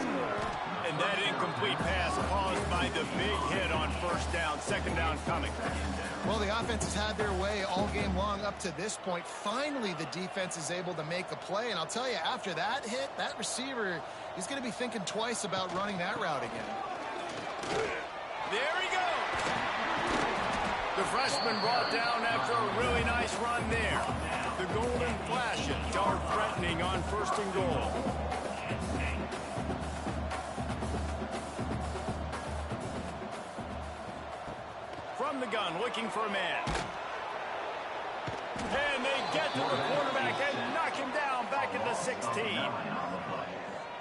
And that incomplete pass caused by the big hit on first down. Second down coming. Well, the offense has had their way all game long up to this point. Finally, the defense is able to make a play. And I'll tell you, after that hit, that receiver, he's going to be thinking twice about running that route again. There he goes. The freshman brought down after a really nice run there. The golden flashes are threatening on first and goal. From the gun, looking for a man. And they get to the quarterback and knock him down back at the 16.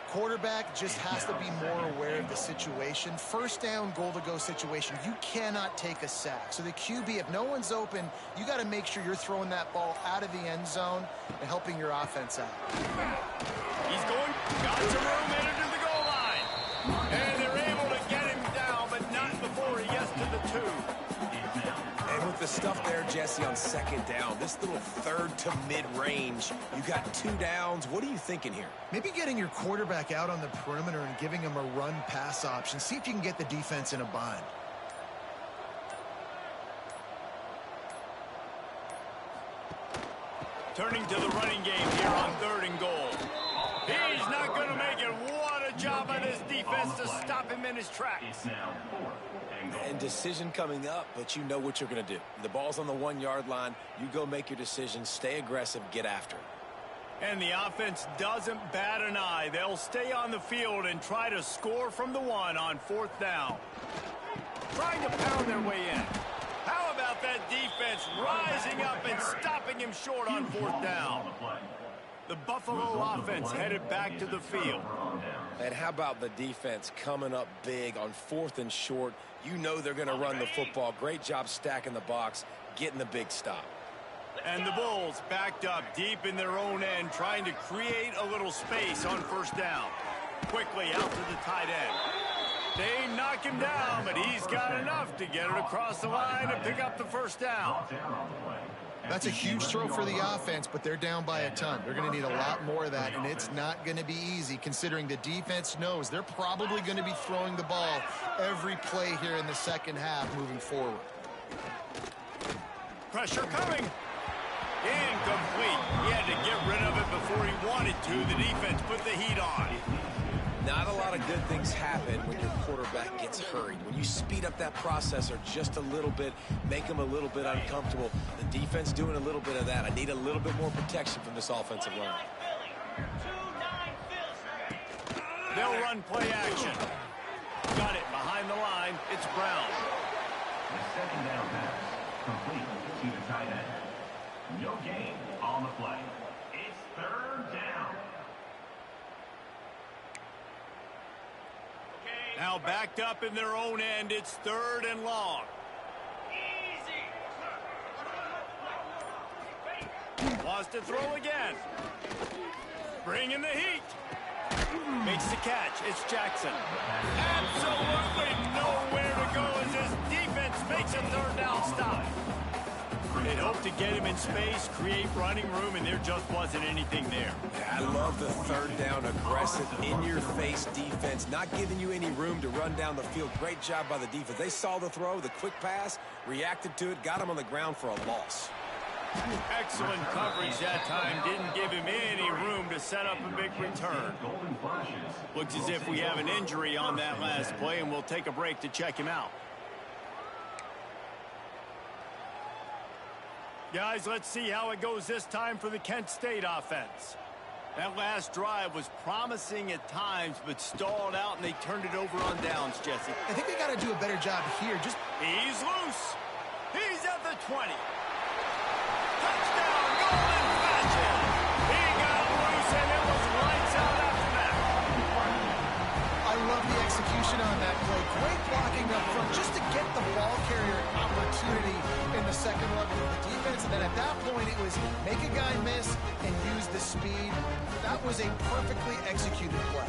Quarterback just has to be more aware of the situation. First down, goal-to-go situation. You cannot take a sack. So the QB, if no one's open, you got to make sure you're throwing that ball out of the end zone and helping your offense out. He's going, got some room, headed to the goal line. And they're able to get him down, but not before he gets to the 2. And with the stuff there, Jesse, on second down, this little third to mid-range, you got 2 downs. What are you thinking here? Maybe getting your quarterback out on the perimeter and giving him a run-pass option. See if you can get the defense in a bind. Turning to the running game here on 3rd and goal. He's not going to make it. What a job by this defense to stop him in his tracks. And decision coming up, but you know what you're going to do. The ball's on the 1-yard line. You go make your decision. Stay aggressive. Get after it. And the offense doesn't bat an eye. They'll stay on the field and try to score from the 1 on 4th down. Trying to pound their way in. How about that defense rising up and stopping him short on 4th down? The Buffalo offense headed back to the field. And how about the defense coming up big on 4th and short? You know they're going to run the football. Great job stacking the box, getting the big stop. And the Bulls backed up deep in their own end, trying to create a little space on 1st down. Quickly out to the tight end. They knock him down, but he's got enough to get it across the line and pick up the 1st down. That's a huge throw for the offense, but they're down by a ton. They're going to need a lot more of that, and it's not going to be easy considering the defense knows they're probably going to be throwing the ball every play here in the second half moving forward. Pressure coming. Incomplete. He had to get rid of it before he wanted to. The defense put the heat on. Not a lot of good things happen when your quarterback gets hurried. When you speed up that processor just a little bit, make him a little bit uncomfortable. The defense doing a little bit of that. I need a little bit more protection from this offensive line. They'll run play action. Got it behind the line. It's Brown. The second down pass complete to the tight end. No gain on the play. It's 3rd down. Now backed up in their own end. It's 3rd and long. Wants to throw again. Bringing the heat. Makes the catch. It's Jackson. Absolutely nowhere to go as his defense makes a 3rd down stop. They hoped to get him in space, create running room, and there just wasn't anything there. I love the 3rd down, aggressive, in-your-face defense, not giving you any room to run down the field. Great job by the defense. They saw the throw, the quick pass, reacted to it, got him on the ground for a loss. Excellent coverage that time. Didn't give him any room to set up a big return. Looks as if we have an injury on that last play, and we'll take a break to check him out. Guys, let's see how it goes this time for the Kent State offense. That last drive was promising at times, but stalled out, and they turned it over on downs, Jesse. I think they got to do a better job here. He's loose. He's at the 20. Touchdown, golden fashion. He got loose, and it was lights out after that. I love the execution on that play. Great blocking up front just to get the ball carrier opportunity in the second level of the defense. And then at that point, it was make a guy miss and use the speed. That was a perfectly executed play.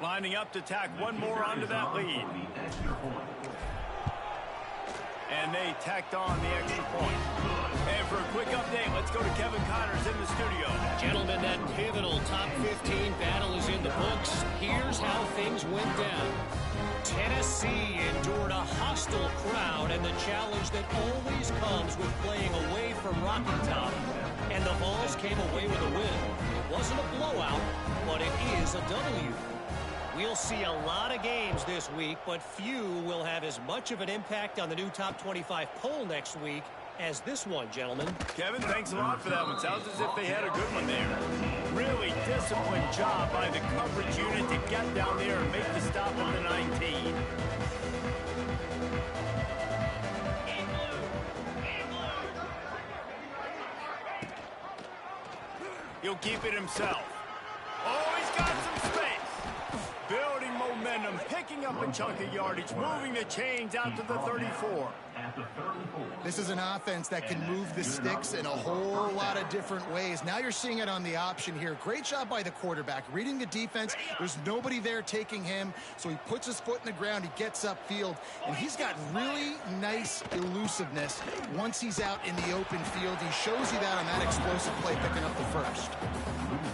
Lining up to tack one more onto that lead. And they tacked on the extra point. And for a quick update, let's go to Kevin Connors in the studio. Gentlemen, that pivotal top 15 battle is in the books. Here's how things went down. Tennessee endured a hostile crowd and the challenge that always comes with playing away from Rocky Top. And the Vols came away with a win. It wasn't a blowout, but it is a W. We'll see a lot of games this week, but few will have as much of an impact on the new top 25 poll next week as this one, gentlemen. Kevin, thanks a lot for that one. Sounds as if they had a good one there. Really disciplined job by the coverage unit to get down there and make the stop on the 19. He'll keep it himself. Oh, he's got some space. Building momentum, picking up a chunk of yardage, moving the chains out to the 34. This is an offense that can move the sticks in a whole lot of different ways. Now you're seeing it on the option here. Great job by the quarterback. Reading the defense, there's nobody there taking him, so he puts his foot in the ground, he gets upfield, and he's got really nice elusiveness once he's out in the open field. He shows you that on that explosive play picking up the first.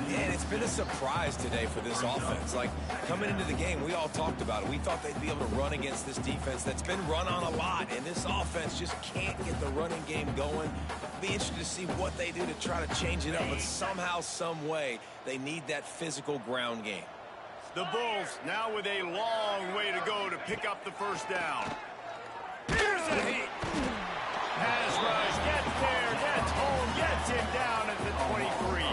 And it's been a surprise today for this offense. Like, coming into the game, we all talked about it. We thought they'd be able to run against this defense that's been run on a lot, and this offense just can't get the running game going. It'll be interesting to see what they do to try to change it up, but somehow, some way, they need that physical ground game. The Bulls now with a long way to go to pick up the first down. Here's a heat. Pass rush, gets there, gets home, gets him down at the 23.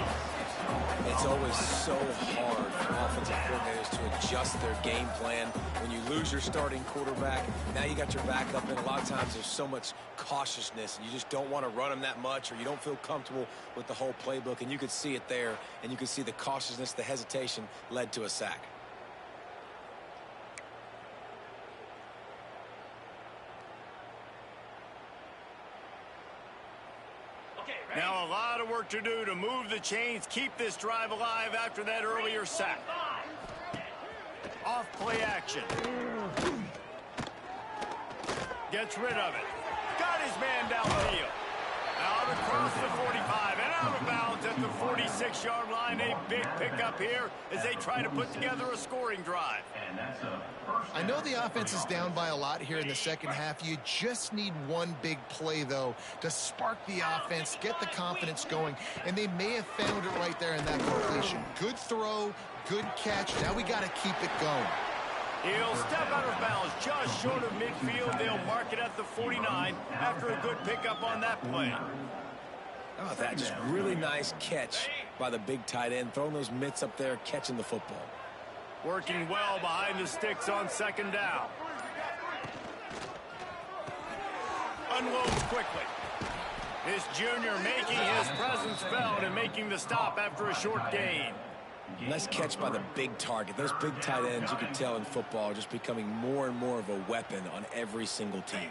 It's always so hard for offensive coordinators to adjust their game plan. When you lose your starting quarterback, now you got your backup, and a lot of times there's so much cautiousness, and you just don't want to run them that much, or you don't feel comfortable with the whole playbook, and you could see it there, and you could see the cautiousness, the hesitation led to a sack. Now a lot of work to do to move the chains, keep this drive alive after that earlier sack. Off play action. Gets rid of it. Got his man downfield. Out across the 45 and out of bounds at the 46-yard line. A big pickup here as they try to put together a scoring drive. I know the offense is down by a lot here in the second half. You just need one big play, though, to spark the offense, get the confidence going, and they may have found it right there in that completion. Good throw, good catch. Now we got to keep it going. He'll step out of bounds just short of midfield. They'll mark it at the 49 after a good pickup on that play. How about that? Just really nice catch by the big tight end, throwing those mitts up there, catching the football. Working well behind the sticks on second down. Unloads quickly. This junior making his presence felt and making the stop after a short gain. Nice catch by the big target. Those big tight ends, you can tell in football, are just becoming more and more of a weapon on every single team.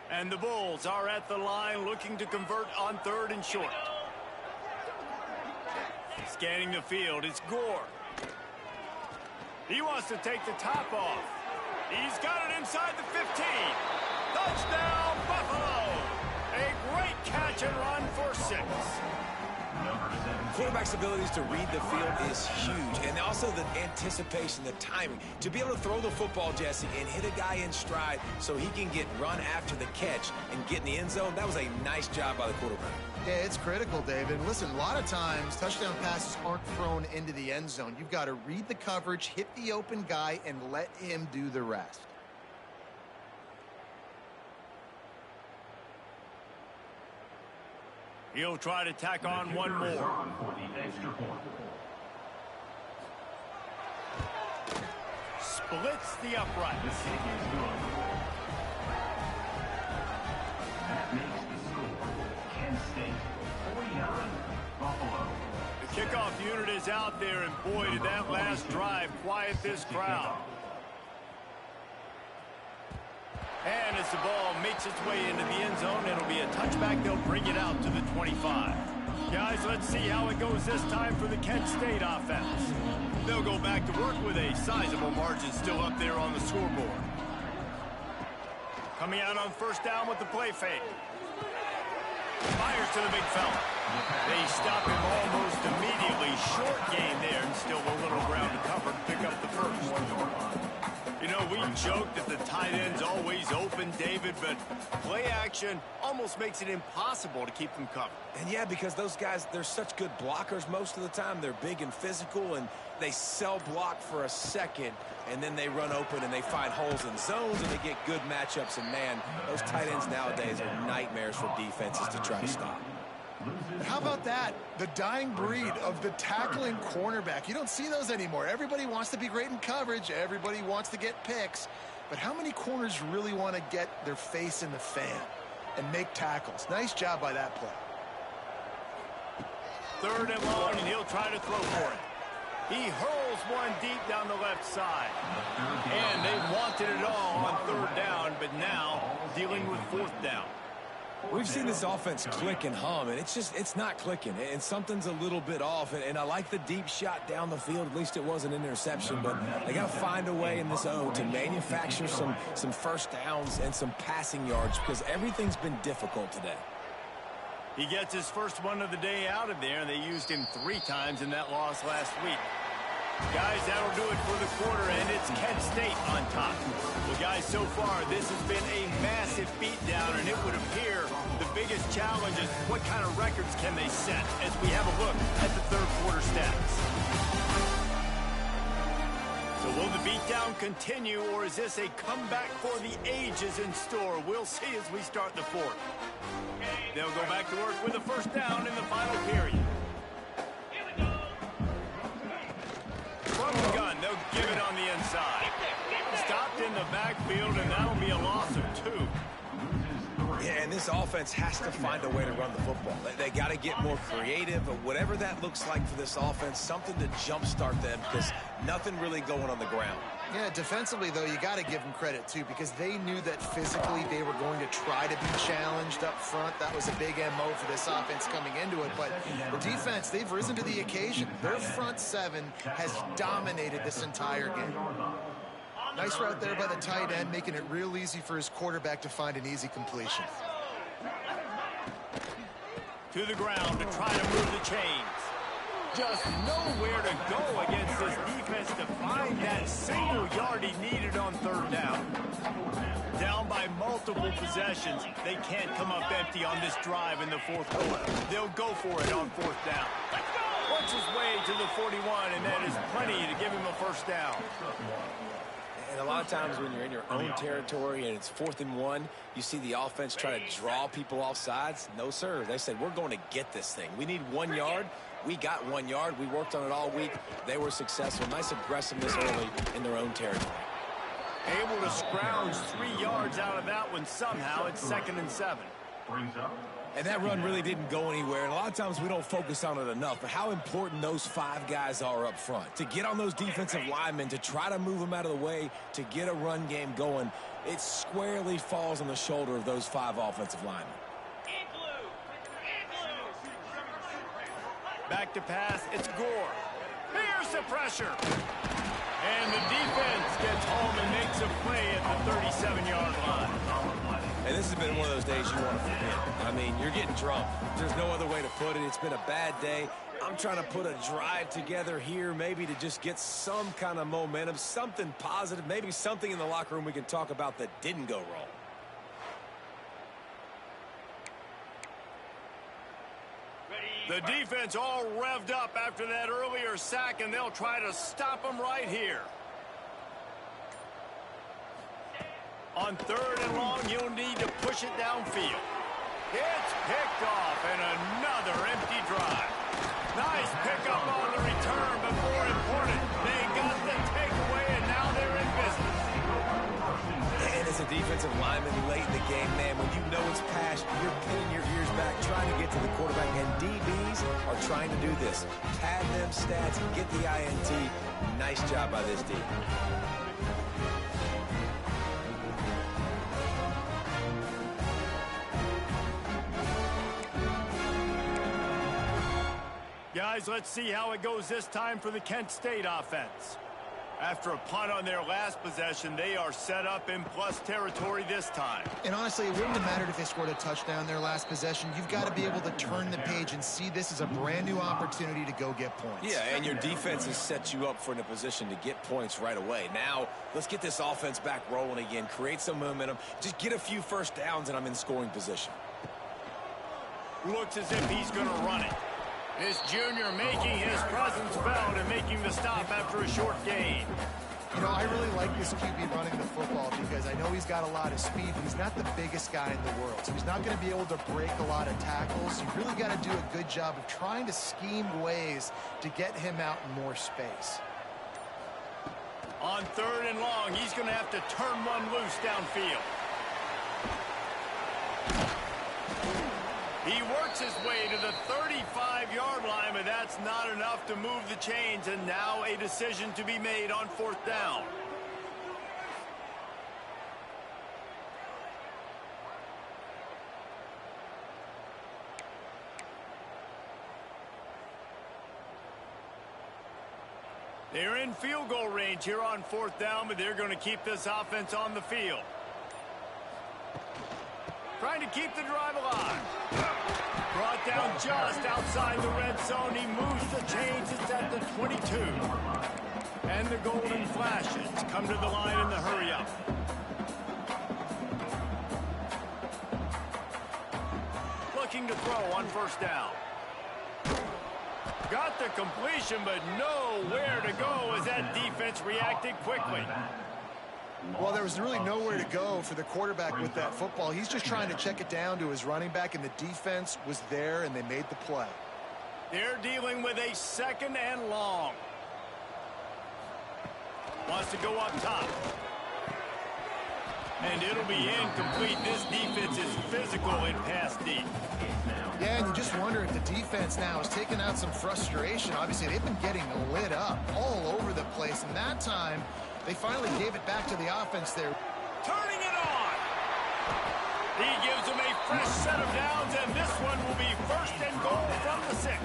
And the Bulls are at the line looking to convert on 3rd and short. Scanning the field, it's Gore. He wants to take the top off. He's got it inside the 15. Touchdown, Buffalo! A great catch catch and run for 6. Quarterback's abilities to read the field is huge, and also the anticipation, the timing. To be able to throw the football, Jesse, and hit a guy in stride so he can get run after the catch and get in the end zone, that was a nice job by the quarterback. Yeah, it's critical, David. Listen, a lot of times touchdown passes aren't thrown into the end zone. You've got to read the coverage, hit the open guy, and let him do the rest. He'll try to tack on one more. Splits the upright. That makes the score. Kent State 49, Buffalo. The kickoff unit is out there, and boy, did that last drive quiet this crowd. And as the ball makes its way into the end zone, it'll be a touchback. They'll bring it out to the 25. Guys, let's see how it goes this time for the Kent State offense. They'll go back to work with a sizable margin still up there on the scoreboard. Coming out on first down with the play fake. Fires to the big fella. They stop him almost immediately. Short gain there, and still a little ground to cover to pick up the first. You know, we joke that the tight end's always open, David, but play action almost makes it impossible to keep them covered. And yeah, because those guys, they're such good blockers most of the time. They're big and physical, and they sell block for a second, and then they run open and they find holes in zones, and they get good matchups. And man, those tight ends nowadays are nightmares for defenses to try to stop. How about that? The dying breed of the tackling cornerback. You don't see those anymore. Everybody wants to be great in coverage. Everybody wants to get picks. But how many corners really want to get their face in the fan and make tackles? Nice job by that play. 3rd and long, and he'll try to throw for it. He hurls one deep down the left side. And they wanted it all on 3rd down, but now dealing with 4th down. We've seen this offense click and hum, and it's not clicking, and something's a little bit off. And I like the deep shot down the field. At least it wasn't an interception, but they got to find a way in this O to manufacture some first downs and some passing yards, because everything's been difficult today. He gets his first one of the day out of there, and they used him 3 times in that loss last week. Guys, that'll do it for the quarter, and it's Kent State on top. Well, guys, so far, this has been a massive beatdown, and it would appear the biggest challenge is what kind of records can they set as we have a look at the 3rd quarter stats. So will the beatdown continue, or is this a comeback for the ages in store? We'll see as we start the 4th. They'll go back to work with a first down in the final period. From the gun, they'll give it on the inside. Stopped in the backfield, and that'll be a loss of 2. Yeah, and this offense has to find a way to run the football. They got to get more creative, but whatever that looks like for this offense, something to jumpstart them, because nothing really going on the ground. Yeah, defensively, though, you got to give them credit, too, because they knew that physically they were going to try to be challenged up front. That was a big MO for this offense coming into it. But the defense, they've risen to the occasion. Their front 7 has dominated this entire game. Nice route there by the tight end, making it real easy for his quarterback to find an easy completion. To the ground to try to move the chains. Just nowhere to go against this defense to find that single yard he needed on 3rd down. Down by multiple possessions. They can't come up empty on this drive in the 4th quarter. They'll go for it on 4th down. Works his way to the 41, and that is plenty to give him a first down. And a lot of times when you're in your own territory and it's 4th and 1, you see the offense try to draw people off sides. No, sir. They said, we're going to get this thing. We need 1 yard. We got 1 yard. We worked on it all week. They were successful. Nice aggressiveness early in their own territory. Able to scrounge 3 yards out of that one somehow. It's 2nd and 7. Brings up. And that run really didn't go anywhere. And a lot of times we don't focus on it enough. But how important those 5 guys are up front. To get on those defensive linemen, to try to move them out of the way, to get a run game going, it squarely falls on the shoulder of those 5 offensive linemen. Back to pass, it's Gore. Here's the pressure. And the defense gets home and makes a play at the 37-yard line. And this has been one of those days you want to forget. I mean, you're getting drunk. There's no other way to put it. It's been a bad day. I'm trying to put a drive together here, maybe to just get some kind of momentum, something positive, maybe something in the locker room we can talk about that didn't go wrong. The defense all revved up after that earlier sack, and they'll try to stop them right here. On 3rd and long, you'll need to push it downfield. It's picked off, and another empty drive. Nice pickup on the return, but more important, they got the takeaway, and now they're in business. And as a defensive lineman late in the game, man, when you know it's past, you're pinning your ears back, trying to get to the quarterback, and DBs are trying to do this. Pad them stats, get the INT. Nice job by this D. Guys, let's see how it goes this time for the Kent State offense. After a punt on their last possession, they are set up in plus territory this time. And honestly, it wouldn't have mattered if they scored a touchdown their last possession. You've got to be able to turn the page and see this as a brand new opportunity to go get points. Yeah, and your defense has set you up for in a position to get points right away. Now, let's get this offense back rolling again, create some momentum, just get a few first downs, and I'm in scoring position. Looks as if he's going to run it. This junior making his presence felt and making the stop after a short gain. You know, I really like this QB running the football because I know he's got a lot of speed, but he's not the biggest guy in the world. So he's not going to be able to break a lot of tackles. You really got to do a good job of trying to scheme ways to get him out in more space. On 3rd and long, he's going to have to turn one loose downfield. He works his way to the 35-yard line, but that's not enough to move the chains, and now a decision to be made on 4th down. They're in field goal range here on 4th down, but they're going to keep this offense on the field. Trying to keep the drive alive. Brought down just outside the red zone. He moves the chains. It's at the 22. And the golden flashes come to the line in the hurry-up. Looking to throw on 1st down. Got the completion, but nowhere to go as that defense reacted quickly. Well, there was really nowhere to go for the quarterback with that football. He's just trying to check it down to his running back, and the defense was there, and they made the play. They're dealing with a 2nd and long. Wants to go up top. And it'll be incomplete. This defense is physical in pass deep. Yeah, and you just wonder if the defense now is taking out some frustration. Obviously, they've been getting lit up all over the place, and that time they finally gave it back to the offense there. Turning it on. He gives them a fresh set of downs, and this one will be 1st and goal from the 6.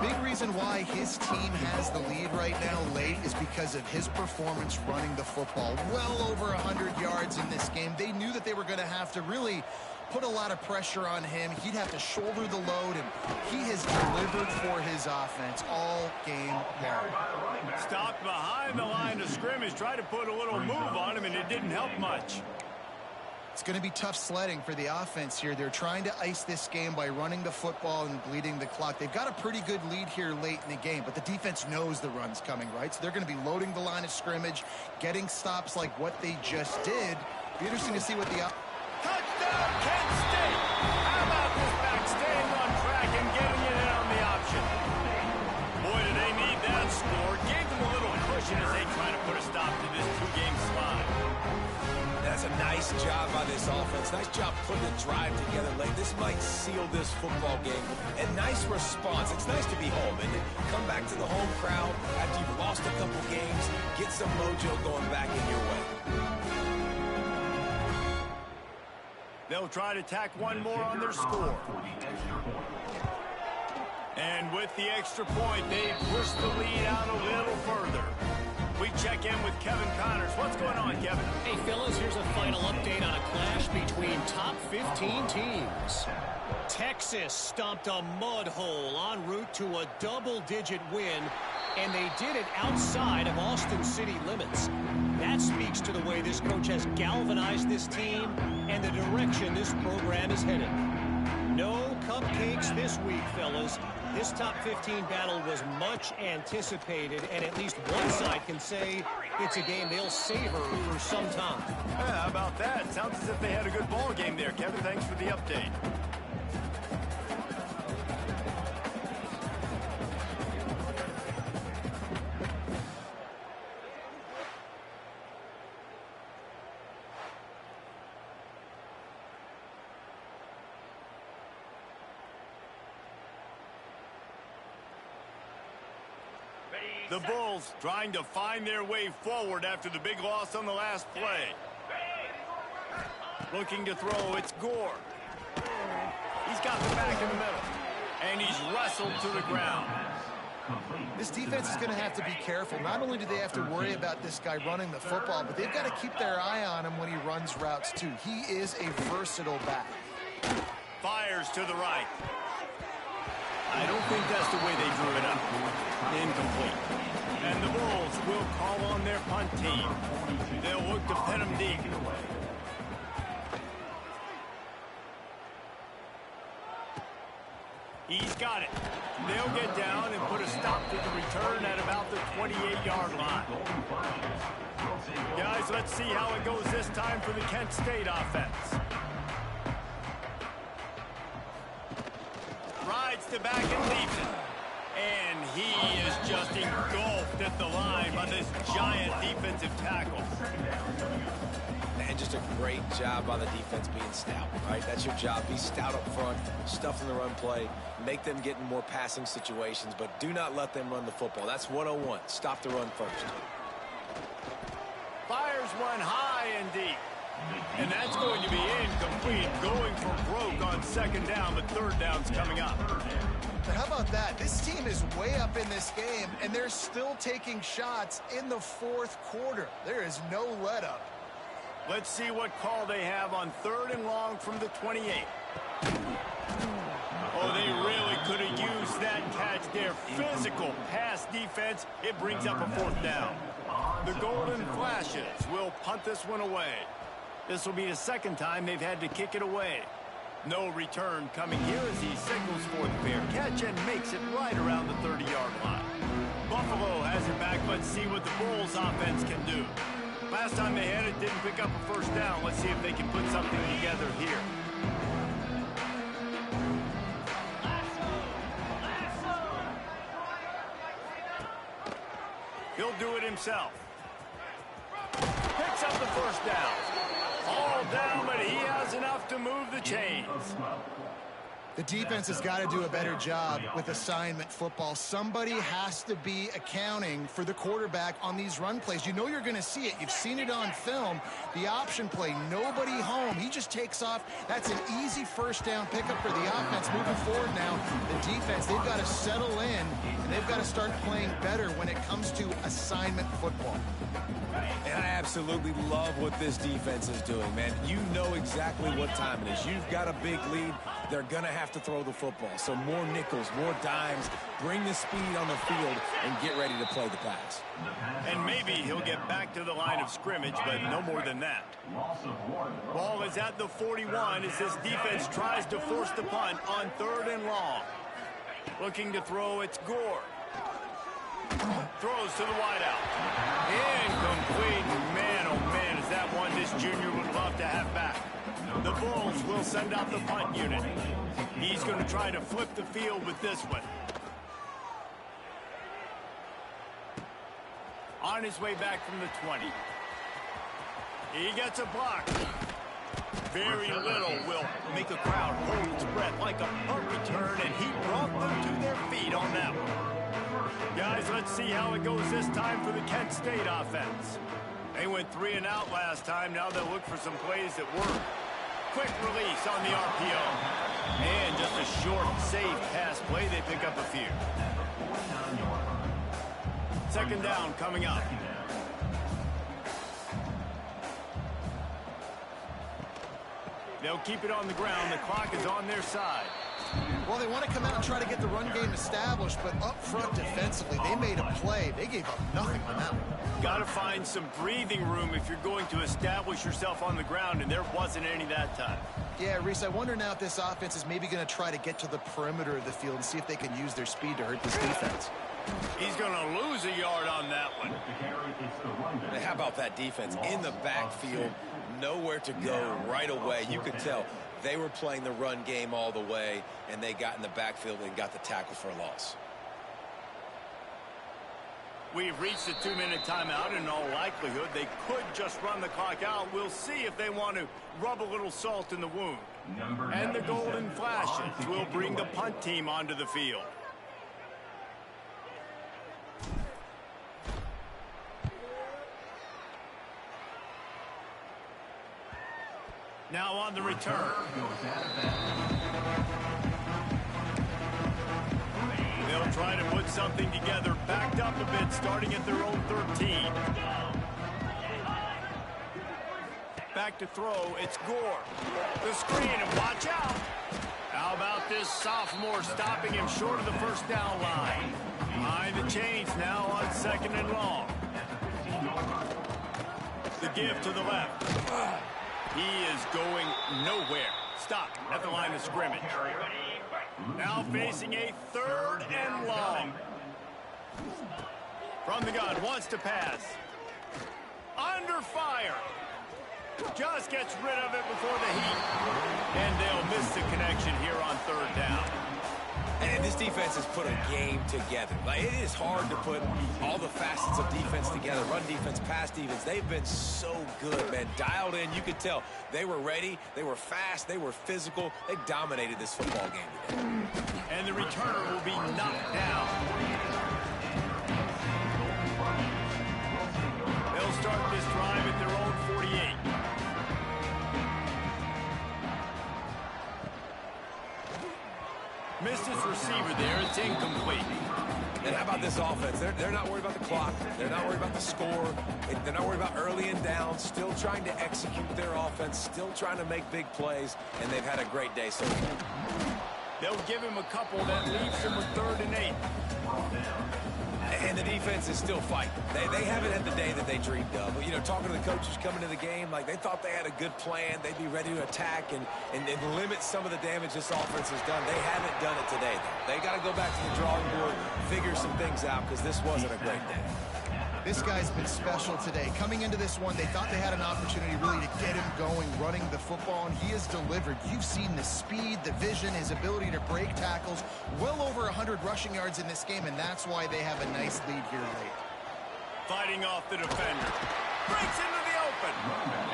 Big reason why his team has the lead right now late is because of his performance running the football. Well over 100 yards in this game. They knew that they were going to have to really put a lot of pressure on him. He'd have to shoulder the load, and he has delivered for his offense all game long. Stopped behind the line of scrimmage, tried to put a little move on him, and it didn't help much. It's going to be tough sledding for the offense here. They're trying to ice this game by running the football and bleeding the clock. They've got a pretty good lead here late in the game, but the defense knows the run's coming, right? So they're going to be loading the line of scrimmage, getting stops like what they just did. Be interesting to see what the... Touchdown, Kent State! How about this back staying on track and getting it in on the option? Boy, do they need that score. Gave them a little cushion as they try to put a stop to this 2-game slide. That's a nice job by this offense. Nice job putting the drive together late. This might seal this football game. And nice response. It's nice to be home, and come back to the home crowd after you've lost a couple games. Get some mojo going back in your way. They'll try to tack one more on their score. And with the extra point, they push the lead out a little further. We check in with Kevin Connors. What's going on, Kevin? Hey, fellas, here's a final update on a clash between top 15 teams. Texas stomped a mud hole en route to a double-digit win, and they did it outside of Austin city limits. That speaks to the way this coach has galvanized this team and the direction this program is headed. No cupcakes this week, fellas. This top 15 battle was much anticipated, and at least one side can say it's a game they'll savor for some time. Yeah, how about that? Sounds as if they had a good ball game there, Kevin. Thanks for the update. The Bulls trying to find their way forward after the big loss on the last play. Looking to throw, it's Gore. He's got the back in the middle, and he's wrestled to the ground. This defense is going to have to be careful. Not only do they have to worry about this guy running the football, but they've got to keep their eye on him when he runs routes, too. He is a versatile back. Fires to the right. I don't think that's the way they drew it up. Incomplete. And the Bulls will call on their punt team. They'll look to pin him deep. He's got it. They'll get down and put a stop to the return at about the 28-yard line. Guys, let's see how it goes this time for the Kent State offense. Rides to back and leaves it. And he is just engulfed at the line by this giant defensive tackle. And just a great job by the defense being stout, right? That's your job. Be stout up front, stuff in the run play, make them get in more passing situations, but do not let them run the football. That's 101. Stop the run first. Fires one high and deep. And that's going to be incomplete, going for broke on second down, but third down's coming up. But how about that? This team is way up in this game, and they're still taking shots in the fourth quarter. There is no let-up. Let's see what call they have on third and long from the 28. Oh, they really could have used that catch there. Physical pass defense. It brings up a fourth down. The Golden Flashes will punt this one away. This will be the second time they've had to kick it away. No return coming here as he signals for the fair catch and makes it right around the 30-yard line. Buffalo has it back. Let's see what the Bulls offense can do. Last time they had it, didn't pick up a first down. Let's see if they can put something together here. He'll do it himself. Picks up the first down. All down, but he has enough to move the chains. The defense has got to do a better job with assignment football. Somebody has to be accounting for the quarterback on these run plays. You know you're going to see it. You've seen it on film. The option play, nobody home. He just takes off. That's an easy first down pickup for the offense. Moving forward now, the defense, they've got to settle in, and they've got to start playing better when it comes to assignment football. And I absolutely love what this defense is doing, man. You know exactly what time it is. You've got a big lead. They're going to have to throw the football. So more nickels, more dimes, bring the speed on the field, and get ready to play the pass. And maybe he'll get back to the line of scrimmage, but no more than that. Ball is at the 41 as this defense tries to force the punt on third and long. Looking to throw, it's Gore. Throws to the wideout. Incomplete. Man, oh man, is that one this junior would love to have back. The Bulls will send out the punt unit. He's going to try to flip the field with this one. On his way back from the 20. He gets a block. Very little will make a crowd hold its breath like a punt return, and he brought them to their feet on that one. Guys, let's see how it goes this time for the Kent State offense. They went 3 and out last time. Now they'll look for some plays that work. Quick release on the RPO. And just a short, safe pass play. They pick up a few. Second down coming up. They'll keep it on the ground. The clock is on their side. Well, they want to come out and try to get the run game established, but up front defensively, they made a play. They gave up nothing on that one. Got to find some breathing room if you're going to establish yourself on the ground, and there wasn't any that time. Yeah, Reese, I wonder now if this offense is maybe going to try to get to the perimeter of the field and see if they can use their speed to hurt this defense. He's going to lose a yard on that one. And how about that defense in the backfield? Nowhere to go right away. You could tell they were playing the run game all the way, and they got in the backfield and got the tackle for a loss. We've reached a 2-minute timeout. In all likelihood, they could just run the clock out. We'll see if they want to rub a little salt in the wound. And the golden flashes will bring the punt team onto the field. Now on the return. They'll try to put something together, backed up a bit, starting at their own 13. Back to throw, it's Gore. The screen, and watch out. How about this sophomore stopping him short of the first down line? Behind the chains now on 2nd and long. The give to the left. He is going nowhere. Stop at the line of scrimmage. Now facing a 3rd and long. From the gun, wants to pass. Under fire. Just gets rid of it before the heat. And they'll miss the connection here on 3rd down. And this defense has put a game together. Like, it is hard to put all the facets of defense together. Run defense, pass defense. They've been so good, man. Dialed in. You could tell they were ready. They were fast. They were physical. They dominated this football game today. And the returner will be knocked down. They'll start this drive at their own 48. Missed his receiver there. It's incomplete. And how about this offense? They're not worried about the clock. They're not worried about the score. They're not worried about early and down. Still trying to execute their offense. Still trying to make big plays. And they've had a great day so far. They'll give him a couple that leaves him with 3rd and 8. And the defense is still fighting. They haven't had the day that they dreamed of. You know, talking to the coaches coming to the game, like, they thought they had a good plan. They'd be ready to attack and limit some of the damage this offense has done. They haven't done it today, though. They got to go back to the drawing board, figure some things out, because this wasn't a great day. This guy's been special today. Coming into this one, they thought they had an opportunity really to get him going, running the football, and he has delivered. You've seen the speed, the vision, his ability to break tackles, well over 100 rushing yards in this game, and that's why they have a nice lead here late. Fighting off the defender. Breaks into the open.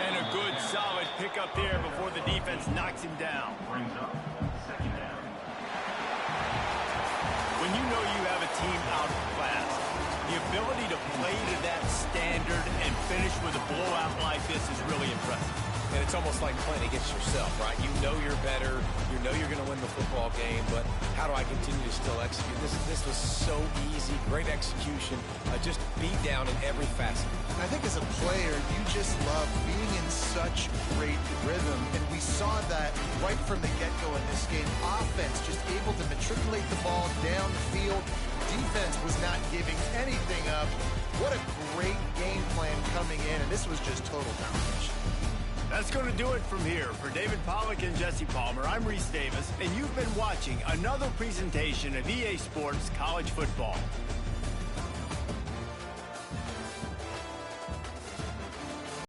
And a good, solid pickup there before the defense knocks him down. When you know you have a team outclassed, the ability to play to that standard and finish with a blowout like this is really impressive. And it's almost like playing against yourself, right? You know you're better. You know you're going to win the football game, but how do I continue to still execute? This was so easy. Great execution. Just beat down in every facet. I think as a player, you just love being in such great rhythm, and we saw that right from the get-go in this game. Offense just able to matriculate the ball downfield. Defense was not giving anything up. What a great game plan coming in, and this was just total domination. That's going to do it from here. For David Pollack and Jesse Palmer, I'm Reese Davis, and you've been watching another presentation of EA Sports College Football.